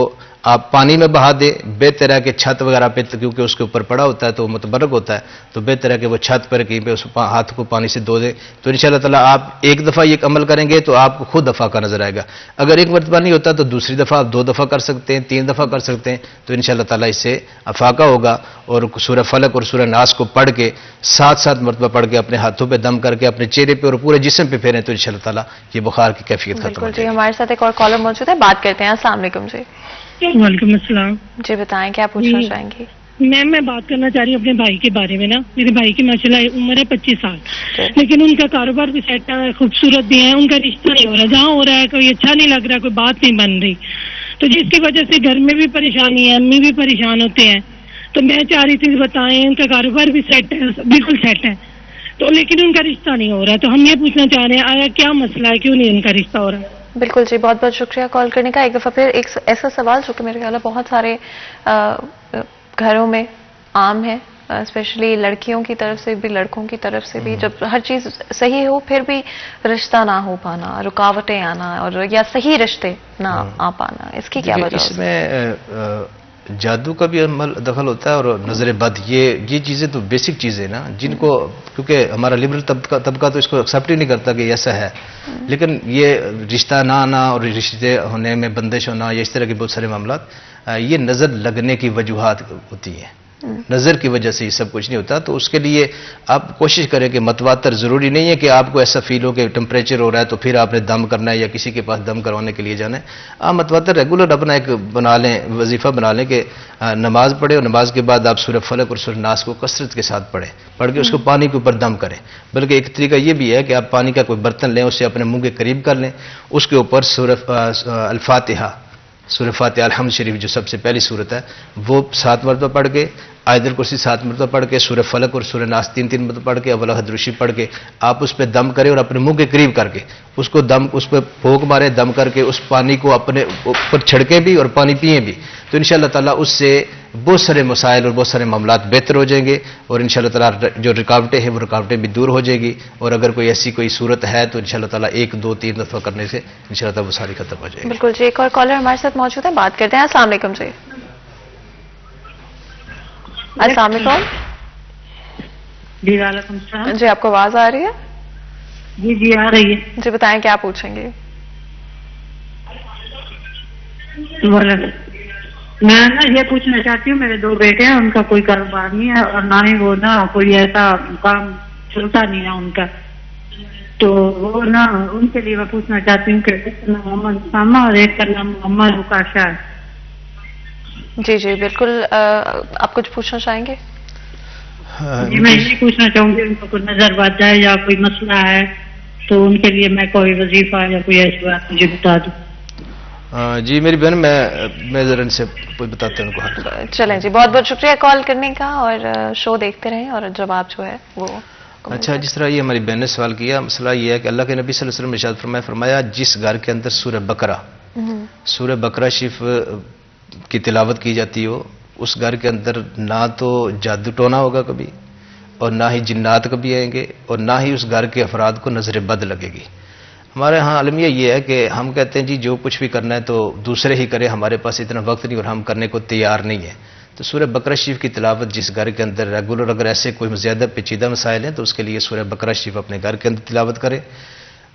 آپ پانی میں بہا دیں، بہتر ہے کہ چھت وغیرہ پہ کیونکہ اس کے اوپر پڑا ہوتا ہے تو وہ متبرک ہوتا ہے، تو بہتر ہے کہ وہ چھت پر کہیں پہ اس ہاتھ کو پانی سے دھو دیں، تو انشاءاللہ تعالیٰ آپ ایک دفعہ یہ عمل کریں گے تو آپ کو خود افاقہ نظر آئے گا۔ اگر ایک مرتبہ نہیں ہوتا تو دوسری دفعہ آپ 2 دفعہ کر سکتے ہیں، 3 دفعہ کر سکتے ہیں، تو انشاءاللہ تعالیٰ اس سے افاقہ ہوگا۔ اور سورہ فلق اور سورہ ناس کو پڑھ کے 7 مرتبہ پڑھ کے اپنے ہاتھوں پہ دم کر کے اپنے چہرے پہ اور پورے جسم پہ پھیریں تو انشاءاللہ تعالیٰ یہ بخار کی کیفیت ختم ہو بالکل جائے جی، گی۔ ہمارے ساتھ ایک اور کالر موجود ہے، بات کرتے ہیں۔ السلام علیکم جی۔ وعلیکم السلام۔ جی بتائیں کیا پوچھنا چاہیں گی؟ میم میں بات کرنا چاہ رہی ہوں اپنے بھائی کے بارے میں نا، میرے بھائی کی ماشاءاللہ عمر ہے 25 سال، لیکن ان کا کاروبار بھی سیٹ ہے، خوبصورت بھی ہے، ان کا رشتہ نہیں ہو رہا، جہاں ہو رہا ہے کوئی اچھا نہیں لگ رہا، کوئی بات نہیں بن رہی، تو جس کی وجہ سے گھر میں بھی پریشانی ہے، امی بھی پریشان ہوتے ہیں، تو میں چاہ رہی تھی بتائیں ان کا کاروبار بھی سیٹ ہے، بالکل سیٹ ہے، تو لیکن ان کا رشتہ نہیں ہو رہا، تو ہم یہ پوچھنا چاہ رہے ہیں آیا کیا مسئلہ ہے، کیوں نہیں ان کا رشتہ ہو رہا ہے؟ بالکل جی، بہت بہت شکریہ کال کرنے کا۔ ایک دفعہ پھر ایک ایسا سوال جو کہ میرے خیال ہے بہت سارے گھروں میں عام ہے، اسپیشلی لڑکیوں کی طرف سے بھی لڑکوں کی طرف سے بھی، جب ہر چیز صحیح ہو پھر بھی رشتہ نہ ہو پانا، رکاوٹیں آنا اور یا صحیح رشتے نہ آ پانا، اس کی کیا وجہ؟ اس میں جادو کا بھی عمل دخل ہوتا ہے اور نظر بد، یہ چیزیں تو بیسک چیزیں نا جن کو، کیونکہ ہمارا لبرل طبقہ تو اس کو ایکسیپٹ ہی نہیں کرتا کہ ایسا ہے، لیکن یہ رشتہ نہ آنا اور رشتے ہونے میں بندش ہونا یا اس طرح کے بہت سارے معاملات یہ نظر لگنے کی وجوہات ہوتی ہیں، نظر کی وجہ سے یہ سب کچھ نہیں ہوتا، تو اس کے لیے آپ کوشش کریں کہ متواتر، ضروری نہیں ہے کہ آپ کو ایسا فیل ہو کہ ٹمپریچر ہو رہا ہے تو پھر آپ نے دم کرنا ہے یا کسی کے پاس دم کروانے کے لیے جانا ہے، آپ متواتر ریگولر اپنا ایک بنا لیں، وظیفہ بنا لیں کہ نماز پڑھیں اور نماز کے بعد آپ سورہ فلق اور سورہ ناس کو کثرت کے ساتھ پڑھ کے اس کو پانی کے اوپر دم کریں، بلکہ ایک طریقہ یہ بھی ہے کہ آپ پانی کا کوئی برتن لیں، اسے اپنے منہ کے قریب کر لیں، اس کے اوپر سورہ الفاتحہ سورہ فاتحہ الحمد شریف جو سب سے پہلی صورت ہے وہ 7 مرتبہ پڑھ کے، آیت الکرسی 7 مرتبہ پڑھ کے، سورہ فلق اور سورہ ناس 3 مرتبہ پڑھ کے، اول حدروشی پڑھ کے آپ اس پہ دم کریں اور اپنے منہ کے قریب کر کے اس کو دم، اس پہ پھونک مارے، دم کر کے اس پانی کو اپنے اوپر چھڑکیں بھی اور پانی پئیں بھی، تو انشاءاللہ تعالیٰ اس سے بہت سارے مسائل اور بہت سارے معاملات بہتر ہو جائیں گے، اور انشاءاللہ تعالیٰ جو رکاوٹیں ہیں وہ رکاوٹیں بھی دور ہو جائیں گی، اور اگر کوئی ایسی کوئی صورت ہے تو انشاءاللہ تعالیٰ 1 2 3 دفعہ کرنے سے انشاءاللہ تعالیٰ وہ ساری ختم ہو جائے گی۔ بالکل جی، ایک اور کالر ہمارے ساتھ موجود ہے، بات کرتے ہیں۔ السلام علیکم جی۔ السلام علیکم جی وعلیکم السلام۔ جی، آپ کو آواز آ رہی ہے؟ جی جی آ رہی ہے۔ جی بتائیں کیا پوچھیں گے؟ میں نا یہ پوچھنا چاہتی ہوں، میرے 2 بیٹے ہیں، ان کا کوئی کاروبار نہیں ہے اور نہ ہی وہ نا کوئی ایسا کام چلتا نہیں ہے ان کا، تو وہ نا ان کے لیے میں پوچھنا چاہتی ہوں کہ ایک کا نام محمد اسامہ اور ایک کا نام محمد رکاشا ہے۔ جی جی بالکل، آپ کچھ پوچھنا چاہیں گے؟ جی میں یہ پوچھنا چاہوں گی ان کو کوئی نظر بات جائے یا کوئی مسئلہ ہے تو ان کے لیے میں کوئی وظیفہ یا کوئی ایسی بات مجھے بتا دوں۔ جی میری بہن، میں ذرا ان سے کوئی بتاتے ہیں ان کو۔ چلیں جی، بہت بہت شکریہ کال کرنے کا، اور شو دیکھتے رہیں اور جواب جو ہے وہ۔ اچھا، جس طرح یہ ہماری بہن نے سوال کیا، مسئلہ یہ ہے کہ اللہ کے نبی صلی اللہ علیہ وسلم نے ارشاد فرمایا جس گھر کے اندر سورہ بقرہ شریف کی تلاوت کی جاتی ہو، اس گھر کے اندر نہ تو جادو ٹونا ہوگا کبھی، اور نہ ہی جنات کبھی آئیں گے، اور نہ ہی اس گھر کے افراد کو نظر بد لگے گی۔ ہمارے ہاں المیہ یہ ہے کہ ہم کہتے ہیں جی جو کچھ بھی کرنا ہے تو دوسرے ہی کرے، ہمارے پاس اتنا وقت نہیں اور ہم کرنے کو تیار نہیں ہے۔ تو سورہ بقرہ شریف کی تلاوت جس گھر کے اندر ریگولر اگر ایسے کوئی زیادہ پیچیدہ مسائل ہیں تو اس کے لیے سورہ بقرہ شریف اپنے گھر کے اندر تلاوت کرے۔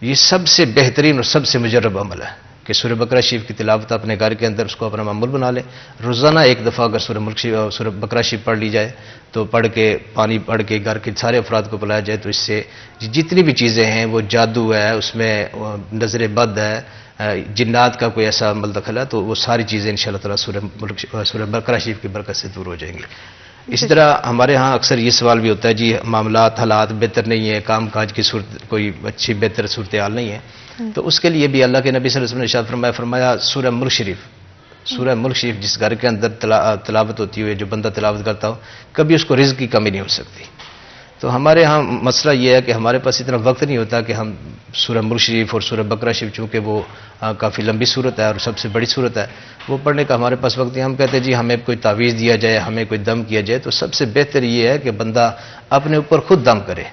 یہ سب سے بہترین اور سب سے مجرب عمل ہے کہ سورہ بقرہ شریف کی تلاوت اپنے گھر کے اندر اس کو اپنا معمول بنا لے۔ روزانہ 1 دفعہ اگر سورہ بقرہ شریف پڑھ لی جائے تو پڑھ کے پانی پڑھ کے گھر کے سارے افراد کو پلایا جائے تو اس سے جتنی بھی چیزیں ہیں، وہ جادو ہے، اس میں نظر بد ہے، جنات کا کوئی ایسا عمل دخل ہے، تو وہ ساری چیزیں انشاءاللہ تعالیٰ سورہ بقرہ شریف کی برکت سے دور ہو جائیں گی۔ اسی طرح ہمارے ہاں اکثر یہ سوال بھی ہوتا ہے جی معاملات حالات بہتر نہیں ہے، کام کاج کی صورت کوئی اچھی بہتر صورتحال نہیں ہے، تو اس کے لیے بھی اللہ کے نبی صلی اللہ علیہ وسلم نے ارشاد فرمایا سورہ ملک شریف جس گھر کے اندر تلاوت ہوتی ہے، جو بندہ تلاوت کرتا ہو کبھی اس کو رزق کی کمی نہیں ہو سکتی۔ تو ہمارے ہاں مسئلہ یہ ہے کہ ہمارے پاس اتنا وقت نہیں ہوتا کہ ہم سورہ ملک شریف اور سورہ بقرہ شریف، چونکہ وہ کافی لمبی صورت ہے اور سب سے بڑی صورت ہے، وہ پڑھنے کا ہمارے پاس وقت نہیں۔ ہم کہتے ہیں جی ہمیں کوئی تعویذ دیا جائے، ہمیں کوئی دم کیا جائے، تو سب سے بہتر یہ ہے کہ بندہ اپنے اوپر خود دم کرے،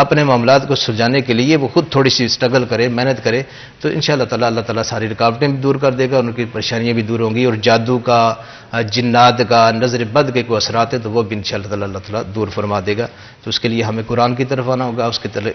اپنے معاملات کو سلجھانے کے لیے وہ خود تھوڑی سی اسٹرگل کرے، محنت کرے، تو انشاءاللہ تعالیٰ اللہ تعالیٰ ساری رکاوٹیں بھی دور کر دے گا، ان کی پریشانیاں بھی دور ہوں گی، اور جادو کا، جنات کا، نظر بد کے کوئی اثرات ہیں تو وہ بھی انشاءاللہ تعالیٰ اللہ تعالیٰ دور فرما دے گا۔ تو اس کے لیے ہمیں قرآن کی طرف آنا ہوگا،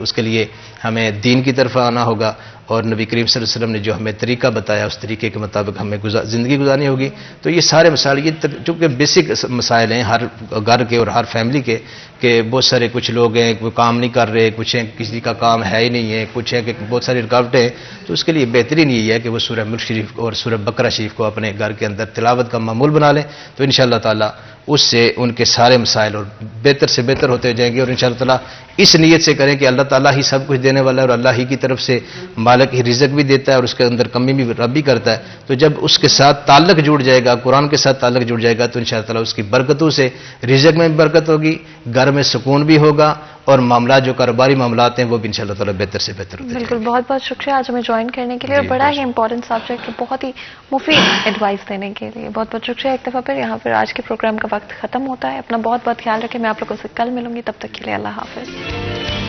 اس کے لیے ہمیں دین کی طرف آنا ہوگا، اور نبی کریم صلی اللہ علیہ وسلم نے جو ہمیں طریقہ بتایا اس طریقے کے مطابق ہمیں زندگی گزارنی ہوگی۔ تو یہ سارے مسائل، یہ چونکہ بیسک مسائل ہیں ہر گھر کے اور ہر فیملی کے، کہ بہت سارے کچھ لوگ ہیں وہ کام نہیں کر رہے، کچھ ہیں کسی کا کام ہے ہی نہیں ہے، کچھ ہے کہ بہت ساری رکاوٹیں ہیں، تو اس کے لیے بہترین یہی ہے کہ وہ سورہ ملک شریف اور سورہ بقرہ شریف کو اپنے گھر کے اندر تلاوت کا معمول بنا لیں، تو انشاءاللہ تعالیٰ اس سے ان کے سارے مسائل اور بہتر سے بہتر ہوتے جائیں گے، اور انشاءاللہ تعالیٰ اس نیت سے کریں کہ اللہ تعالیٰ ہی سب کچھ دینے والا ہے، اور اللہ ہی کی طرف سے مالک ہی رزق بھی دیتا ہے اور اس کے اندر کمی بھی رب بھی کرتا ہے۔ تو جب اس کے ساتھ تعلق جڑ جائے گا، قرآن کے ساتھ تعلق جڑ جائے گا، تو انشاءاللہ تعالیٰ اس کی برکتوں سے رزق میں بھی برکت ہوگی، گھر میں سکون بھی ہوگا، اور معاملات جو کاروباری معاملات ہیں وہ بھی انشاءاللہ تعالیٰ بہتر سے بہتر ہوتے ہیں۔ بالکل، بہت بہت شکریہ آج ہمیں جوائن کرنے کے لیے، اور بڑا ہی امپورٹنٹ سبجیکٹ، بہت ہی مفید ایڈوائس دینے کے لیے بہت بہت شکریہ۔ ایک دفعہ پھر یہاں پر آج کے پروگرام کا وقت ختم ہوتا ہے۔ اپنا بہت بہت خیال رکھیں، میں آپ لوگوں سے کل ملوں گی، تب تک کے لیے اللہ حافظ۔